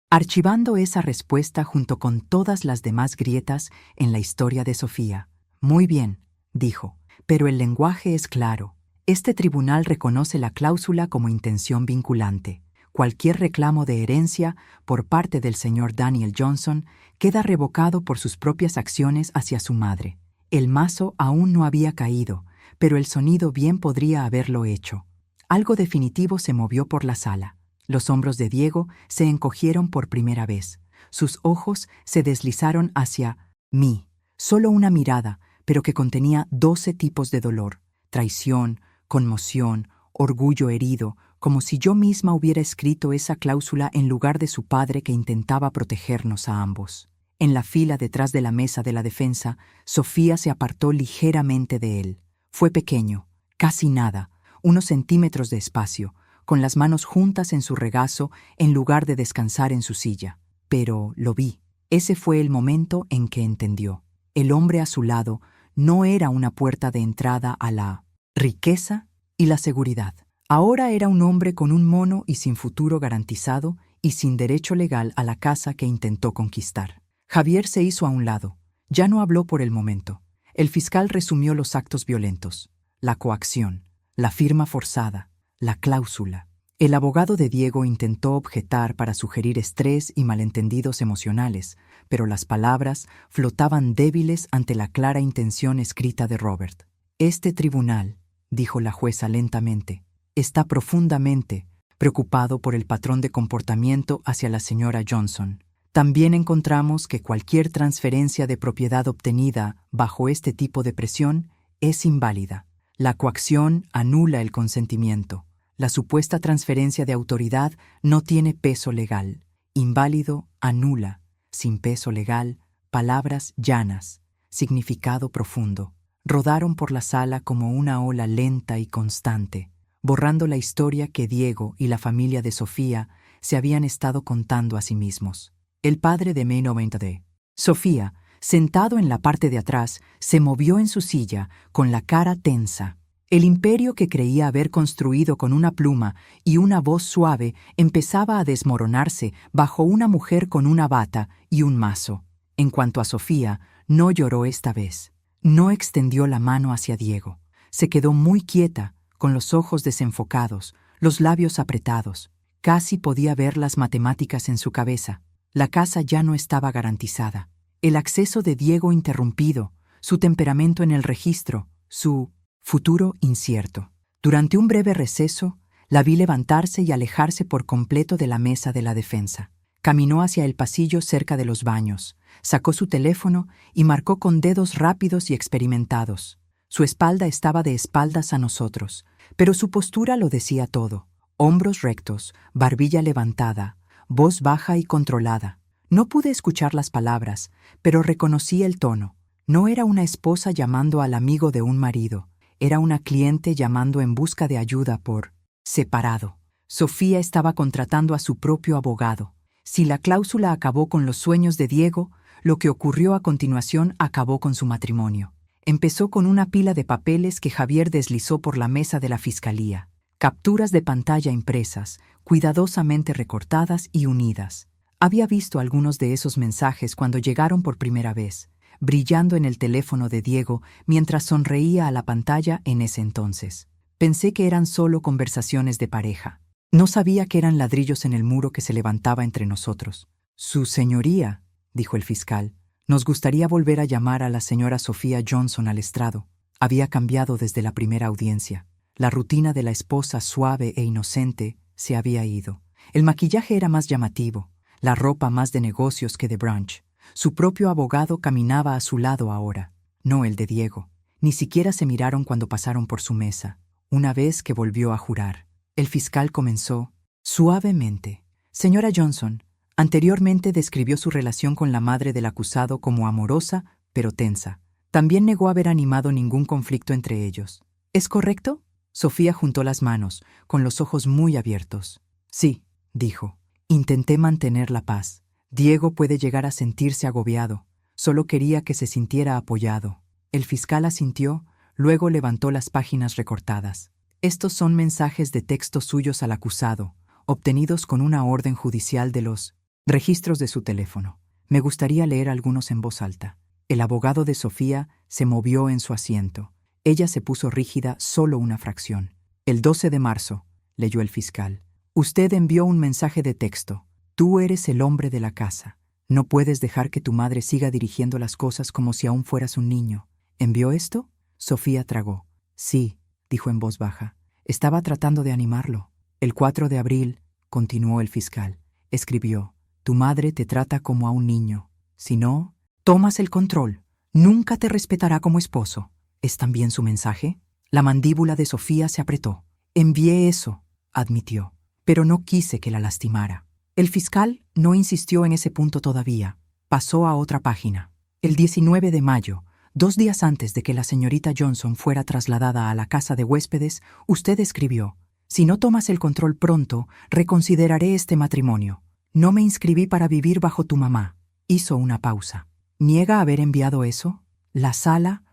archivando esa respuesta junto con todas las demás grietas en la historia de Sofía. Muy bien, dijo, pero el lenguaje es claro. Este tribunal reconoce la cláusula como intención vinculante. Cualquier reclamo de herencia por parte del señor Daniel Johnson queda revocado por sus propias acciones hacia su madre. El mazo aún no había caído, pero el sonido bien podría haberlo hecho. Algo definitivo se movió por la sala. Los hombros de Diego se encogieron por primera vez. Sus ojos se deslizaron hacia mí. Solo una mirada, pero que contenía 12 tipos de dolor: traición, conmoción, orgullo herido, como si yo misma hubiera escrito esa cláusula en lugar de su padre que intentaba protegernos a ambos. En la fila detrás de la mesa de la defensa, Sofía se apartó ligeramente de él. Fue pequeño, casi nada, unos centímetros de espacio, con las manos juntas en su regazo en lugar de descansar en su silla. Pero lo vi. Ese fue el momento en que entendió. El hombre a su lado no era una puerta de entrada a la riqueza y la seguridad. Ahora era un hombre con un mono y sin futuro garantizado y sin derecho legal a la casa que intentó conquistar. Javier se hizo a un lado. Ya no habló por el momento. El fiscal resumió los actos violentos: la coacción, la firma forzada, la cláusula. El abogado de Diego intentó objetar para sugerir estrés y malentendidos emocionales, pero las palabras flotaban débiles ante la clara intención escrita de Robert. Este tribunal, dijo la jueza lentamente, está profundamente preocupado por el patrón de comportamiento hacia la señora Johnson. También encontramos que cualquier transferencia de propiedad obtenida bajo este tipo de presión es inválida. La coacción anula el consentimiento. La supuesta transferencia de autoridad no tiene peso legal. Inválido anula, sin peso legal, palabras llanas, significado profundo. Rodaron por la sala como una ola lenta y constante, borrando la historia que Diego y la familia de Sofía se habían estado contando a sí mismos. El padre de May 90D. Sofía, sentado en la parte de atrás, se movió en su silla con la cara tensa. El imperio que creía haber construido con una pluma y una voz suave empezaba a desmoronarse bajo una mujer con una bata y un mazo. En cuanto a Sofía, no lloró esta vez. No extendió la mano hacia Diego. Se quedó muy quieta, con los ojos desenfocados, los labios apretados. Casi podía ver las matemáticas en su cabeza. La casa ya no estaba garantizada. El acceso de Diego interrumpido, su temperamento en el registro, su futuro incierto. Durante un breve receso, la vi levantarse y alejarse por completo de la mesa de la defensa. Caminó hacia el pasillo cerca de los baños, sacó su teléfono y marcó con dedos rápidos y experimentados. Su espalda estaba de espaldas a nosotros, pero su postura lo decía todo. Hombros rectos, barbilla levantada, voz baja y controlada. No pude escuchar las palabras, pero reconocí el tono. No era una esposa llamando al amigo de un marido. Era una cliente llamando en busca de ayuda por separado. Sofía estaba contratando a su propio abogado. Si la cláusula acabó con los sueños de Diego, lo que ocurrió a continuación acabó con su matrimonio. Empezó con una pila de papeles que Javier deslizó por la mesa de la fiscalía. Capturas de pantalla impresas, cuidadosamente recortadas y unidas. Había visto algunos de esos mensajes cuando llegaron por primera vez, brillando en el teléfono de Diego mientras sonreía a la pantalla en ese entonces. Pensé que eran solo conversaciones de pareja. No sabía que eran ladrillos en el muro que se levantaba entre nosotros. «Su señoría», dijo el fiscal, «nos gustaría volver a llamar a la señora Sofía Johnson al estrado». Había cambiado desde la primera audiencia. La rutina de la esposa suave e inocente se había ido. El maquillaje era más llamativo, la ropa más de negocios que de brunch. Su propio abogado caminaba a su lado ahora, no el de Diego. Ni siquiera se miraron cuando pasaron por su mesa, una vez que volvió a jurar. El fiscal comenzó suavemente. «Señora Johnson, anteriormente describió su relación con la madre del acusado como amorosa, pero tensa. También negó haber animado ningún conflicto entre ellos. ¿Es correcto?» Sofía juntó las manos, con los ojos muy abiertos. «Sí», dijo. «Intenté mantener la paz. Diego puede llegar a sentirse agobiado. Solo quería que se sintiera apoyado». El fiscal asintió, luego levantó las páginas recortadas. «Estos son mensajes de texto suyos al acusado, obtenidos con una orden judicial de los registros de su teléfono. Me gustaría leer algunos en voz alta». El abogado de Sofía se movió en su asiento. Ella se puso rígida solo una fracción. «El 12 de marzo», leyó el fiscal. «Usted envió un mensaje de texto. Tú eres el hombre de la casa. No puedes dejar que tu madre siga dirigiendo las cosas como si aún fueras un niño. ¿Envió esto?» Sofía tragó. «Sí», dijo en voz baja. «Estaba tratando de animarlo». «El 4 de abril», continuó el fiscal, escribió, «tu madre te trata como a un niño. Si no, tomas el control. Nunca te respetará como esposo». ¿Es también su mensaje? La mandíbula de Sofía se apretó. Envié eso, admitió, pero no quise que la lastimara. El fiscal no insistió en ese punto todavía. Pasó a otra página. El 19 de mayo, 2 días antes de que la señorita Johnson fuera trasladada a la casa de huéspedes, usted escribió: «Si no tomas el control pronto, reconsideraré este matrimonio. No me inscribí para vivir bajo tu mamá». Hizo una pausa. ¿Niega haber enviado eso? La sala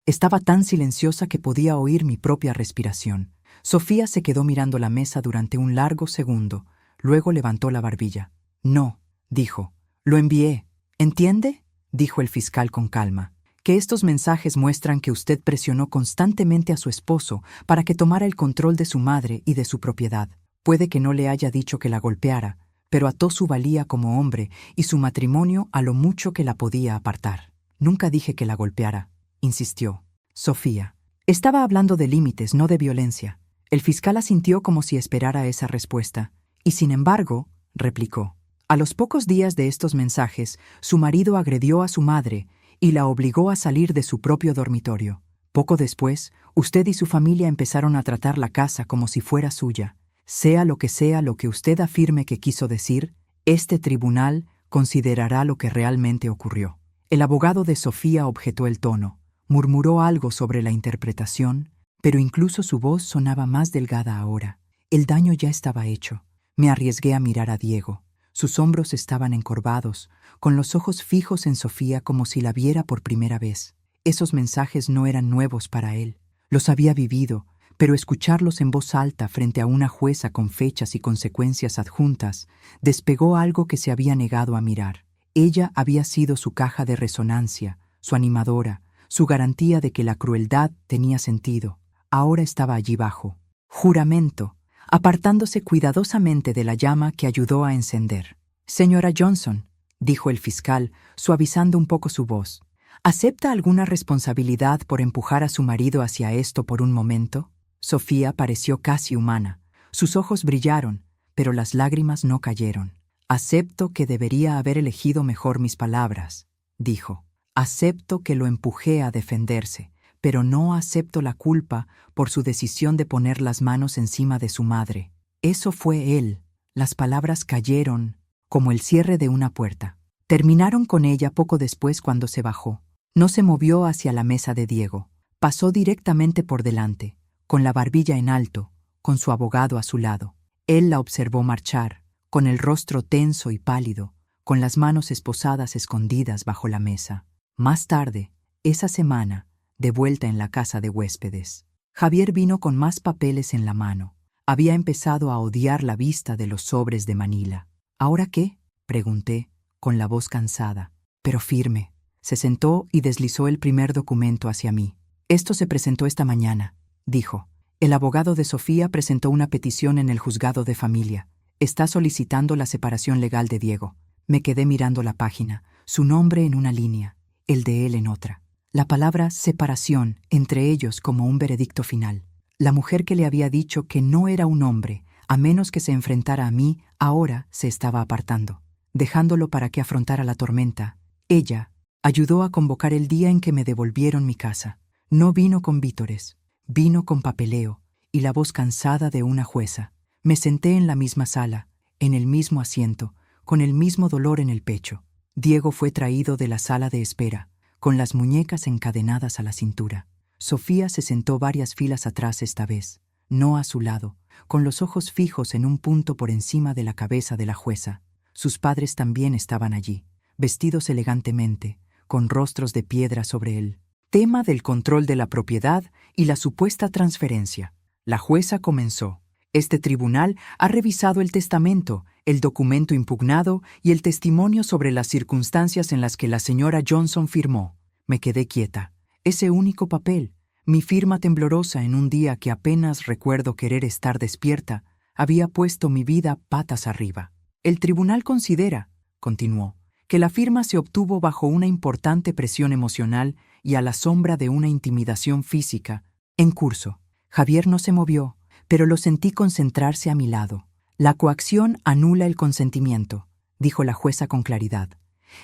estaba tan silenciosa que podía oír mi propia respiración. Sofía se quedó mirando la mesa durante un largo segundo. Luego levantó la barbilla. «No», dijo. «Lo envié». «¿Entiende?», dijo el fiscal con calma, «que estos mensajes muestran que usted presionó constantemente a su esposo para que tomara el control de su madre y de su propiedad. Puede que no le haya dicho que la golpeara, pero ató su valía como hombre y su matrimonio a lo mucho que la podía apartar». «Nunca dije que la golpeara», insistió. Sofía. Estaba hablando de límites, no de violencia. El fiscal asintió como si esperara esa respuesta. «Y sin embargo», replicó, «a los pocos días de estos mensajes, su marido agredió a su madre y la obligó a salir de su propio dormitorio. Poco después, usted y su familia empezaron a tratar la casa como si fuera suya. Sea lo que usted afirme que quiso decir, este tribunal considerará lo que realmente ocurrió». El abogado de Sofía objetó el tono. Murmuró algo sobre la interpretación, pero incluso su voz sonaba más delgada ahora. El daño ya estaba hecho. Me arriesgué a mirar a Diego. Sus hombros estaban encorvados, con los ojos fijos en Sofía como si la viera por primera vez. Esos mensajes no eran nuevos para él. Los había vivido, pero escucharlos en voz alta frente a una jueza con fechas y consecuencias adjuntas despegó algo que se había negado a mirar. Ella había sido su caja de resonancia, su animadora, su garantía de que la crueldad tenía sentido. Ahora estaba allí bajo juramento, apartándose cuidadosamente de la llama que ayudó a encender. «Señora Johnson», dijo el fiscal, suavizando un poco su voz, «¿acepta alguna responsabilidad por empujar a su marido hacia esto por un momento?» Sofía pareció casi humana. Sus ojos brillaron, pero las lágrimas no cayeron. «Acepto que debería haber elegido mejor mis palabras», dijo. «Acepto que lo empujé a defenderse, pero no acepto la culpa por su decisión de poner las manos encima de su madre. Eso fue él». Las palabras cayeron como el cierre de una puerta. Terminaron con ella poco después cuando se bajó. No se movió hacia la mesa de Diego. Pasó directamente por delante, con la barbilla en alto, con su abogado a su lado. Él la observó marchar, con el rostro tenso y pálido, con las manos esposadas escondidas bajo la mesa. Más tarde, esa semana, de vuelta en la casa de huéspedes, Javier vino con más papeles en la mano. Había empezado a odiar la vista de los sobres de Manila. «¿Ahora qué?», pregunté, con la voz cansada, pero firme. Se sentó y deslizó el primer documento hacia mí. «Esto se presentó esta mañana», dijo. «El abogado de Sofía presentó una petición en el juzgado de familia. Está solicitando la separación legal de Diego». Me quedé mirando la página, su nombre en una línea, el de él en otra. La palabra separación entre ellos como un veredicto final. La mujer que le había dicho que no era un hombre, a menos que se enfrentara a mí, ahora se estaba apartando, dejándolo para que afrontara la tormenta. Ella ayudó a convocar el día en que me devolvieron mi casa. No vino con vítores, vino con papeleo y la voz cansada de una jueza. Me senté en la misma sala, en el mismo asiento, con el mismo dolor en el pecho. Diego fue traído de la sala de espera, con las muñecas encadenadas a la cintura. Sofía se sentó varias filas atrás esta vez, no a su lado, con los ojos fijos en un punto por encima de la cabeza de la jueza. Sus padres también estaban allí, vestidos elegantemente, con rostros de piedra sobre el tema del control de la propiedad y la supuesta transferencia. La jueza comenzó. «Este tribunal ha revisado el testamento, el documento impugnado y el testimonio sobre las circunstancias en las que la señora Johnson firmó». Me quedé quieta. Ese único papel, mi firma temblorosa en un día que apenas recuerdo querer estar despierta, había puesto mi vida patas arriba. «El tribunal considera», continuó, «que la firma se obtuvo bajo una importante presión emocional y a la sombra de una intimidación física en curso». Javier no se movió, pero lo sentí concentrarse a mi lado. «La coacción anula el consentimiento», dijo la jueza con claridad.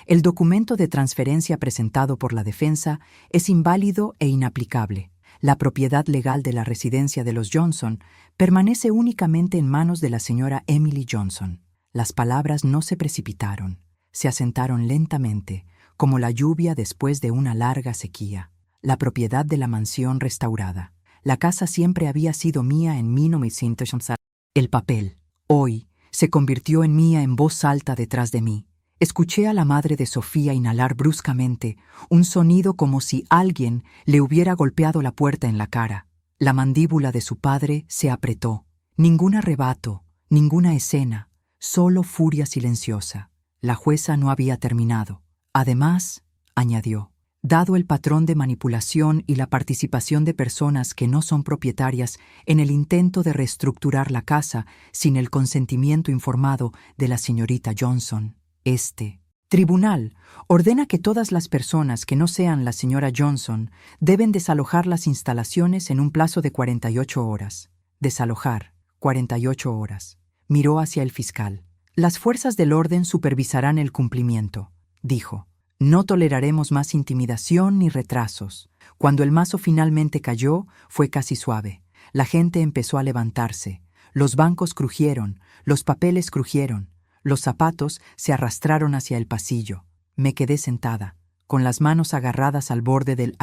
«El documento de transferencia presentado por la defensa es inválido e inaplicable. La propiedad legal de la residencia de los Johnson permanece únicamente en manos de la señora Emily Johnson. Las palabras no se precipitaron, se asentaron lentamente, como la lluvia después de una larga sequía. La propiedad de la mansión restaurada. La casa siempre había sido mía en 1900. El papel, hoy, se convirtió en mía en voz alta detrás de mí. Escuché a la madre de Sofía inhalar bruscamente, un sonido como si alguien le hubiera golpeado la puerta en la cara. La mandíbula de su padre se apretó. Ningún arrebato, ninguna escena, solo furia silenciosa. La jueza no había terminado. Además, añadió, dado el patrón de manipulación y la participación de personas que no son propietarias en el intento de reestructurar la casa sin el consentimiento informado de la señorita Johnson, este tribunal ordena que todas las personas que no sean la señora Johnson deben desalojar las instalaciones en un plazo de 48 horas. Desalojar, 48 horas. Miró hacia el fiscal. Las fuerzas del orden supervisarán el cumplimiento, dijo. No toleraremos más intimidación ni retrasos. Cuando el mazo finalmente cayó, fue casi suave. La gente empezó a levantarse. Los bancos crujieron, los papeles crujieron. Los zapatos se arrastraron hacia el pasillo. Me quedé sentada, con las manos agarradas al borde del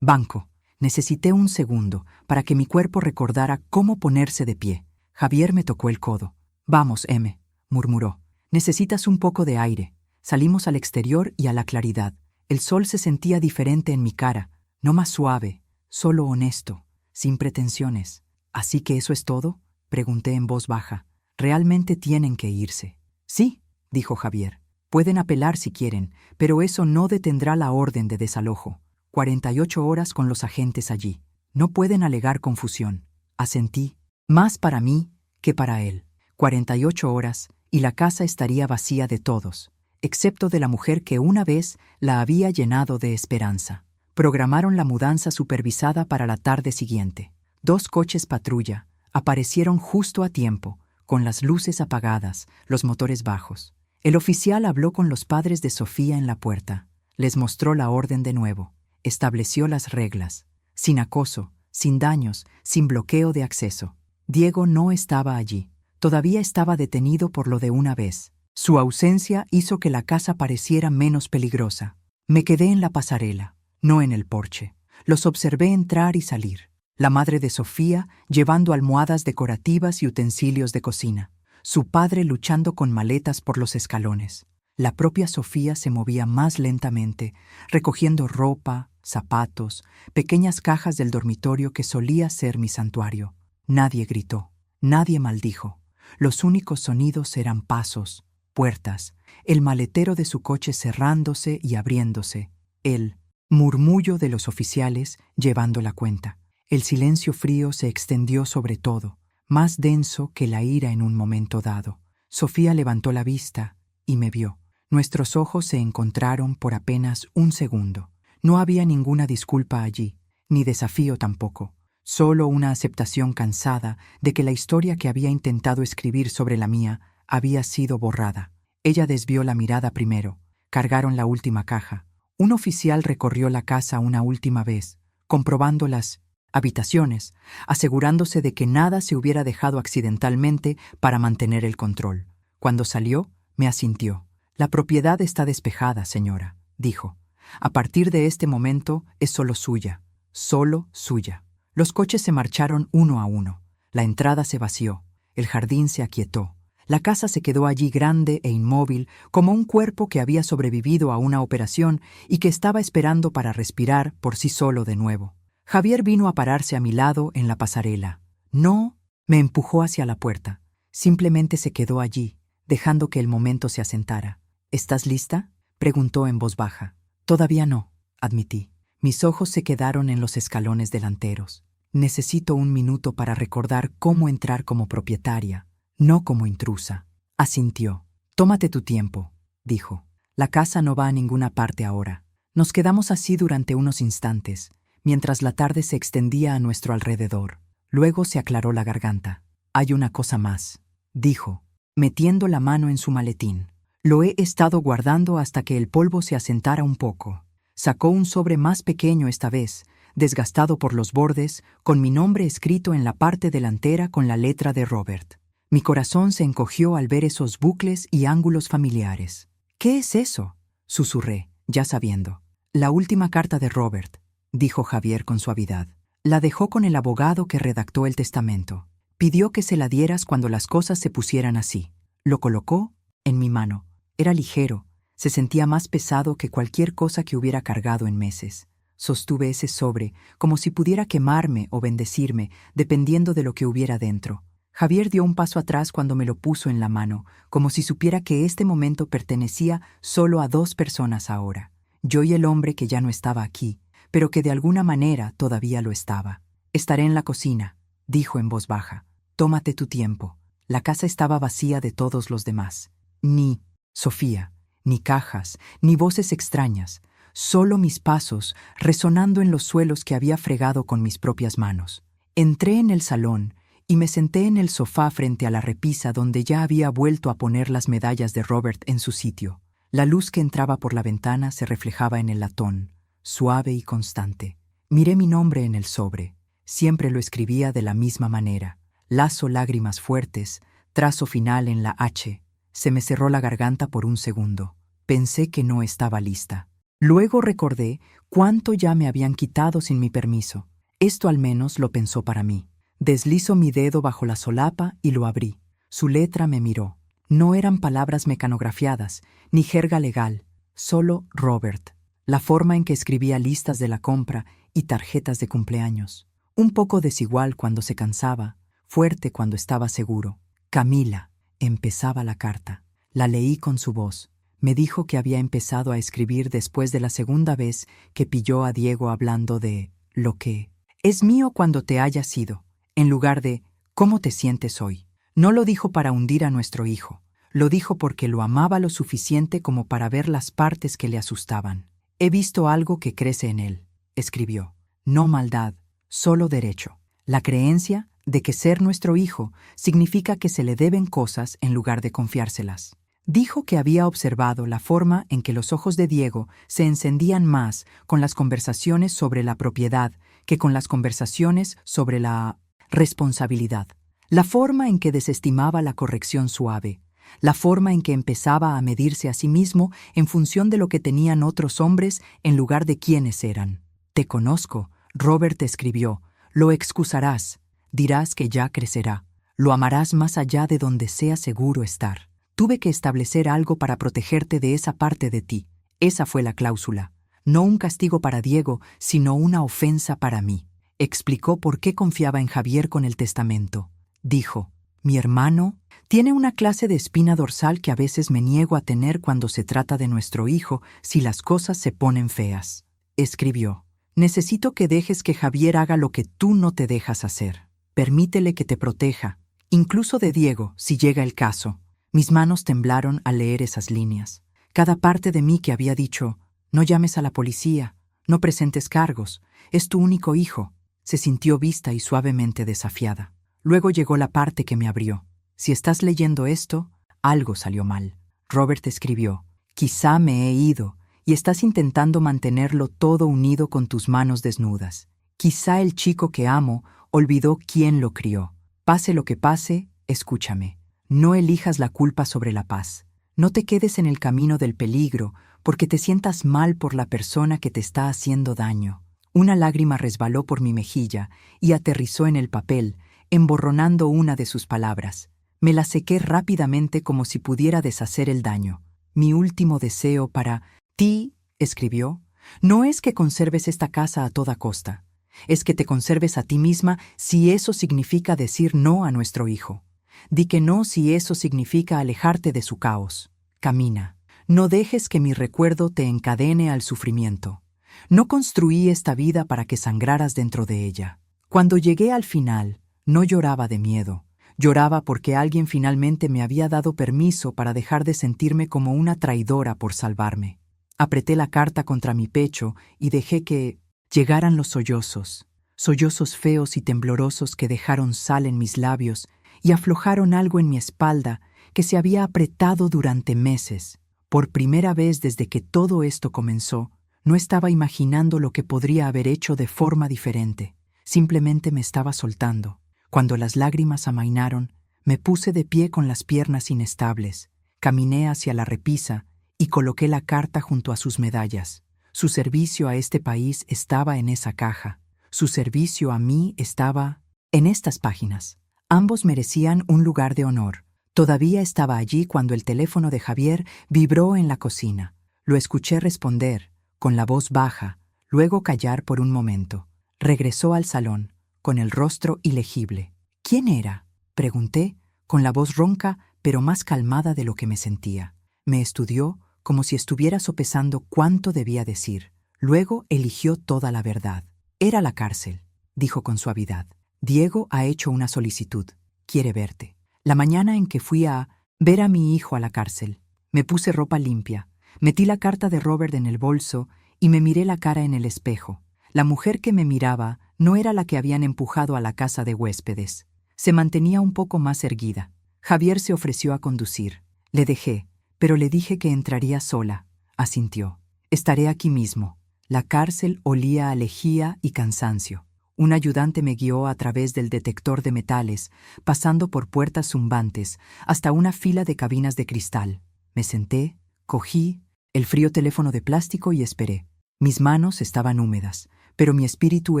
banco. Necesité un segundo para que mi cuerpo recordara cómo ponerse de pie. Javier me tocó el codo. Vamos, M, murmuró. Necesitas un poco de aire. Salimos al exterior y a la claridad. El sol se sentía diferente en mi cara, no más suave, solo honesto, sin pretensiones. ¿Así que eso es todo?, pregunté en voz baja. ¿Realmente tienen que irse? Sí, dijo Javier. Pueden apelar si quieren, pero eso no detendrá la orden de desalojo. 48 horas con los agentes allí. No pueden alegar confusión. Asentí. Más para mí que para él. 48 horas y la casa estaría vacía de todos, excepto de la mujer que una vez la había llenado de esperanza. Programaron la mudanza supervisada para la tarde siguiente. 2 coches patrulla aparecieron justo a tiempo, con las luces apagadas, los motores bajos. El oficial habló con los padres de Sofía en la puerta. Les mostró la orden de nuevo. Estableció las reglas. Sin acoso, sin daños, sin bloqueo de acceso. Diego no estaba allí. Todavía estaba detenido por lo de una vez. Su ausencia hizo que la casa pareciera menos peligrosa. Me quedé en la pasarela, no en el porche. Los observé entrar y salir. La madre de Sofía llevando almohadas decorativas y utensilios de cocina. Su padre luchando con maletas por los escalones. La propia Sofía se movía más lentamente, recogiendo ropa, zapatos, pequeñas cajas del dormitorio que solía ser mi santuario. Nadie gritó, nadie maldijo. Los únicos sonidos eran pasos, puertas, el maletero de su coche cerrándose y abriéndose, el murmullo de los oficiales llevando la cuenta. El silencio frío se extendió sobre todo, más denso que la ira en un momento dado. Sofía levantó la vista y me vio. Nuestros ojos se encontraron por apenas un segundo. No había ninguna disculpa allí, ni desafío tampoco. Solo una aceptación cansada de que la historia que había intentado escribir sobre la mía había sido borrada. Ella desvió la mirada primero. Cargaron la última caja. Un oficial recorrió la casa una última vez, comprobando las habitaciones, asegurándose de que nada se hubiera dejado accidentalmente para mantener el control. Cuando salió, me asintió. La propiedad está despejada, señora, dijo. A partir de este momento es solo suya, solo suya. Los coches se marcharon uno a uno. La entrada se vació. El jardín se aquietó. La casa se quedó allí grande e inmóvil, como un cuerpo que había sobrevivido a una operación y que estaba esperando para respirar por sí solo de nuevo. Javier vino a pararse a mi lado en la pasarela. No, me empujó hacia la puerta. Simplemente se quedó allí, dejando que el momento se asentara. ¿Estás lista?, preguntó en voz baja. Todavía no, admití. Mis ojos se quedaron en los escalones delanteros. Necesito un minuto para recordar cómo entrar como propietaria, no como intrusa. Asintió. Tómate tu tiempo, dijo. La casa no va a ninguna parte ahora. Nos quedamos así durante unos instantes, mientras la tarde se extendía a nuestro alrededor. Luego se aclaró la garganta. Hay una cosa más, dijo, metiendo la mano en su maletín. Lo he estado guardando hasta que el polvo se asentara un poco. Sacó un sobre más pequeño esta vez, desgastado por los bordes, con mi nombre escrito en la parte delantera con la letra de Robert. Mi corazón se encogió al ver esos bucles y ángulos familiares. «¿Qué es eso?», susurré, ya sabiendo. «La última carta de Robert», dijo Javier con suavidad. «La dejó con el abogado que redactó el testamento. Pidió que se la dieras cuando las cosas se pusieran así. Lo colocó en mi mano. Era ligero, se sentía más pesado que cualquier cosa que hubiera cargado en meses. Sostuve ese sobre como si pudiera quemarme o bendecirme, dependiendo de lo que hubiera dentro. Javier dio un paso atrás cuando me lo puso en la mano, como si supiera que este momento pertenecía solo a 2 personas ahora. Yo y el hombre que ya no estaba aquí, pero que de alguna manera todavía lo estaba. «Estaré en la cocina», dijo en voz baja. «Tómate tu tiempo». La casa estaba vacía de todos los demás. Ni Sofía, ni cajas, ni voces extrañas, solo mis pasos resonando en los suelos que había fregado con mis propias manos. Entré en el salón y me senté en el sofá frente a la repisa donde ya había vuelto a poner las medallas de Robert en su sitio. La luz que entraba por la ventana se reflejaba en el latón, suave y constante. Miré mi nombre en el sobre. Siempre lo escribía de la misma manera. Lazo lágrimas fuertes, trazo final en la H. Se me cerró la garganta por un segundo. Pensé que no estaba lista. Luego recordé cuánto ya me habían quitado sin mi permiso. Esto al menos lo pensó para mí. Deslizo mi dedo bajo la solapa y lo abrí. Su letra me miró. No eran palabras mecanografiadas, ni jerga legal, solo Robert. La forma en que escribía listas de la compra y tarjetas de cumpleaños. Un poco desigual cuando se cansaba, fuerte cuando estaba seguro. «Camila», empezaba la carta. La leí con su voz. Me dijo que había empezado a escribir después de la segunda vez que pilló a Diego hablando de lo que es mío cuando te hayas ido, en lugar de «¿Cómo te sientes hoy?». No lo dijo para hundir a nuestro hijo. Lo dijo porque lo amaba lo suficiente como para ver las partes que le asustaban. «He visto algo que crece en él», escribió. «No maldad, solo derecho. La creencia de que ser nuestro hijo significa que se le deben cosas en lugar de confiárselas». Dijo que había observado la forma en que los ojos de Diego se encendían más con las conversaciones sobre la propiedad que con las conversaciones sobre la responsabilidad. La forma en que desestimaba la corrección suave. La forma en que empezaba a medirse a sí mismo en función de lo que tenían otros hombres en lugar de quiénes eran. «Te conozco», Robert escribió. «Lo excusarás. Dirás que ya crecerá. Lo amarás más allá de donde sea seguro estar. Tuve que establecer algo para protegerte de esa parte de ti. Esa fue la cláusula. No un castigo para Diego, sino una ofensa para mí». Explicó por qué confiaba en Javier con el testamento. Dijo: «Mi hermano tiene una clase de espina dorsal que a veces me niego a tener cuando se trata de nuestro hijo si las cosas se ponen feas». Escribió: «Necesito que dejes que Javier haga lo que tú no te dejas hacer. Permítele que te proteja, incluso de Diego, si llega el caso». Mis manos temblaron al leer esas líneas. Cada parte de mí que había dicho: «No llames a la policía, no presentes cargos, es tu único hijo», se sintió vista y suavemente desafiada. Luego llegó la parte que me abrió. «Si estás leyendo esto, algo salió mal». Robert escribió: «Quizá me he ido y estás intentando mantenerlo todo unido con tus manos desnudas. Quizá el chico que amo olvidó quién lo crió. Pase lo que pase, escúchame. No elijas la culpa sobre la paz. No te quedes en el camino del peligro porque te sientas mal por la persona que te está haciendo daño». Una lágrima resbaló por mi mejilla y aterrizó en el papel, emborronando una de sus palabras. Me la sequé rápidamente como si pudiera deshacer el daño. «Mi último deseo para ti», escribió, «no es que conserves esta casa a toda costa. Es que te conserves a ti misma si eso significa decir no a nuestro hijo. Di que no si eso significa alejarte de su caos. Camina. No dejes que mi recuerdo te encadene al sufrimiento. No construí esta vida para que sangraras dentro de ella». Cuando llegué al final, no lloraba de miedo. Lloraba porque alguien finalmente me había dado permiso para dejar de sentirme como una traidora por salvarme. Apreté la carta contra mi pecho y dejé que llegaran los sollozos. Sollozos feos y temblorosos que dejaron sal en mis labios y aflojaron algo en mi espalda que se había apretado durante meses. Por primera vez desde que todo esto comenzó, No estaba imaginando lo que podría haber hecho de forma diferente. Simplemente me estaba soltando. Cuando las lágrimas amainaron, me puse de pie con las piernas inestables. Caminé hacia la repisa y coloqué la carta junto a sus medallas. Su servicio a este país estaba en esa caja. Su servicio a mí estaba en estas páginas. Ambos merecían un lugar de honor. Todavía estaba allí cuando el teléfono de Javier vibró en la cocina. Lo escuché responder, con la voz baja, luego callar por un momento. Regresó al salón, con el rostro ilegible. ¿Quién era?, pregunté, con la voz ronca, pero más calmada de lo que me sentía. Me estudió como si estuviera sopesando cuánto debía decir. Luego eligió toda la verdad. Era la cárcel, dijo con suavidad. Diego ha hecho una solicitud. Quiere verte. La mañana en que fui a ver a mi hijo a la cárcel, me puse ropa limpia, metí la carta de Robert en el bolso y me miré la cara en el espejo. La mujer que me miraba no era la que habían empujado a la casa de huéspedes. Se mantenía un poco más erguida. Javier se ofreció a conducir. Le dejé, pero le dije que entraría sola. Asintió. Estaré aquí mismo. La cárcel olía a lejía y cansancio. Un ayudante me guió a través del detector de metales, pasando por puertas zumbantes, hasta una fila de cabinas de cristal. Me senté, cogí el frío teléfono de plástico y esperé. Mis manos estaban húmedas, pero mi espíritu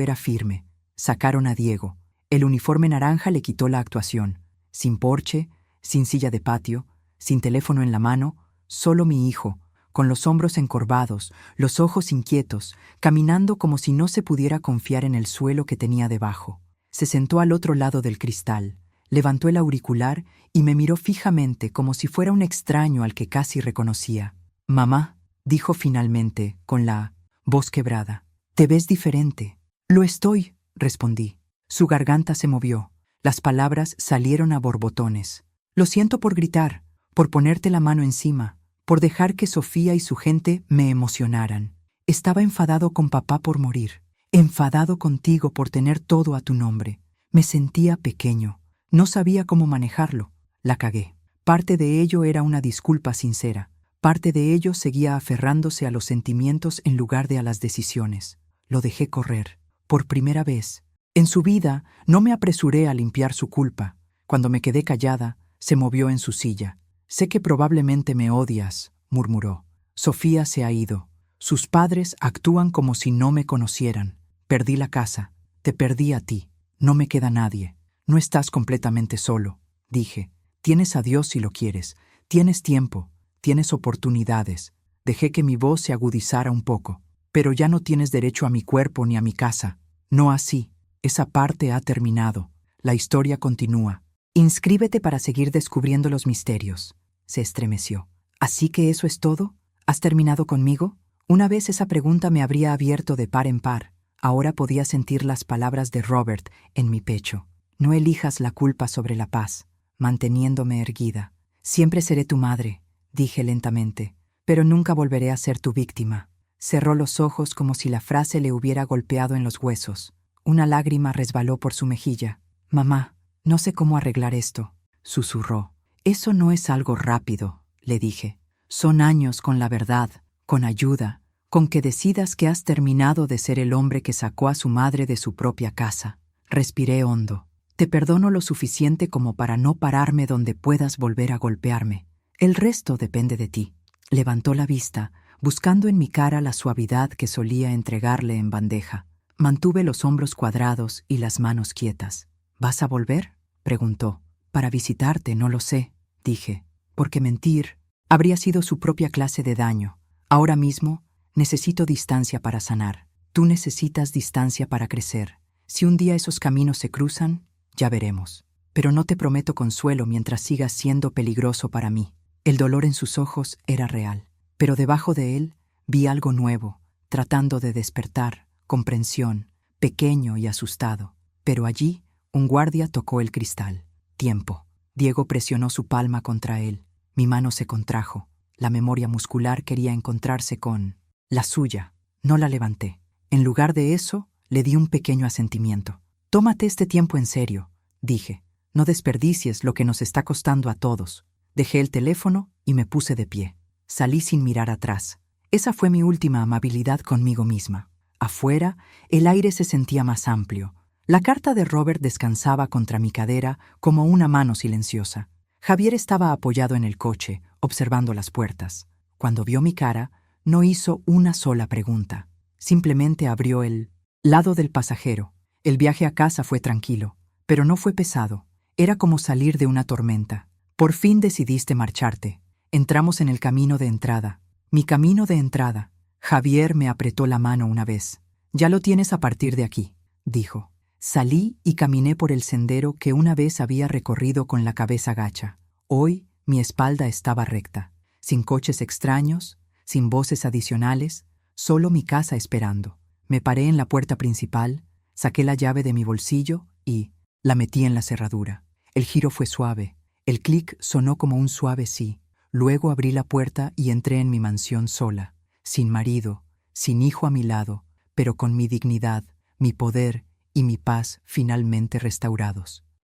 era firme. Sacaron a Diego. El uniforme naranja le quitó la actuación. Sin porche, sin silla de patio, sin teléfono en la mano, solo mi hijo, con los hombros encorvados, los ojos inquietos, caminando como si no se pudiera confiar en el suelo que tenía debajo. Se sentó al otro lado del cristal, levantó el auricular y me miró fijamente como si fuera un extraño al que casi reconocía. «Mamá», dijo finalmente, con la voz quebrada, «te ves diferente». «Lo estoy», respondí. Su garganta se movió. Las palabras salieron a borbotones. «Lo siento por gritar, por ponerte la mano encima, por dejar que Sofía y su gente me emocionaran. Estaba enfadado con papá por morir, enfadado contigo por tener todo a tu nombre. Me sentía pequeño, no sabía cómo manejarlo. La cagué. Parte de ello era una disculpa sincera. Parte de ello seguía aferrándose a los sentimientos en lugar de a las decisiones. Lo dejé correr. Por primera vez. En su vida no me apresuré a limpiar su culpa. Cuando me quedé callada, se movió en su silla. «Sé que probablemente me odias», murmuró. «Sofía se ha ido. Sus padres actúan como si no me conocieran. Perdí la casa. Te perdí a ti. No me queda nadie. No estás completamente solo», dije. «Tienes a Dios si lo quieres. Tienes tiempo. Tienes oportunidades». Dejé que mi voz se agudizara un poco. «Pero ya no tienes derecho a mi cuerpo ni a mi casa. No así. Esa parte ha terminado. La historia continúa. Inscríbete para seguir descubriendo los misterios». Se estremeció. «¿Así que eso es todo? ¿Has terminado conmigo?». Una vez esa pregunta me habría abierto de par en par. Ahora podía sentir las palabras de Robert en mi pecho. «No elijas la culpa sobre la paz», manteniéndome erguida. «Siempre seré tu madre», dije lentamente, «pero nunca volveré a ser tu víctima». Cerró los ojos como si la frase le hubiera golpeado en los huesos. Una lágrima resbaló por su mejilla. «Mamá, no sé cómo arreglar esto», susurró. «Eso no es algo rápido», le dije. «Son años con la verdad, con ayuda, con que decidas que has terminado de ser el hombre que sacó a su madre de su propia casa». Respiré hondo. «Te perdono lo suficiente como para no pararme donde puedas volver a golpearme. El resto depende de ti». Levantó la vista, buscando en mi cara la suavidad que solía entregarle en bandeja. Mantuve los hombros cuadrados y las manos quietas. «¿Vas a volver?», preguntó. «Para visitarte, no lo sé», dije, porque mentir habría sido su propia clase de daño. Ahora mismo necesito distancia para sanar. Tú necesitas distancia para crecer. Si un día esos caminos se cruzan, ya veremos. Pero no te prometo consuelo mientras sigas siendo peligroso para mí». El dolor en sus ojos era real, pero debajo de él vi algo nuevo, tratando de despertar, comprensión, pequeño y asustado. Pero allí un guardia tocó el cristal. «Tiempo». Diego presionó su palma contra él. Mi mano se contrajo. La memoria muscular quería encontrarse con la suya. No la levanté. En lugar de eso, le di un pequeño asentimiento. «Tómate este tiempo en serio», dije. «No desperdicies lo que nos está costando a todos». Dejé el teléfono y me puse de pie. Salí sin mirar atrás. Esa fue mi última amabilidad conmigo misma. Afuera, el aire se sentía más amplio. La carta de Robert descansaba contra mi cadera como una mano silenciosa. Javier estaba apoyado en el coche, observando las puertas. Cuando vio mi cara, no hizo una sola pregunta. Simplemente abrió el lado del pasajero. El viaje a casa fue tranquilo, pero no fue pesado. Era como salir de una tormenta. Por fin decidiste marcharte. Entramos en el camino de entrada. Mi camino de entrada. Javier me apretó la mano una vez. Ya lo tienes a partir de aquí, dijo. Salí y caminé por el sendero que una vez había recorrido con la cabeza gacha. Hoy mi espalda estaba recta, sin coches extraños, sin voces adicionales, solo mi casa esperando. Me paré en la puerta principal, saqué la llave de mi bolsillo y la metí en la cerradura. El giro fue suave, el clic sonó como un suave sí. Luego abrí la puerta y entré en mi mansión sola, sin marido, sin hijo a mi lado, pero con mi dignidad, mi poder y mi paz finalmente restaurados.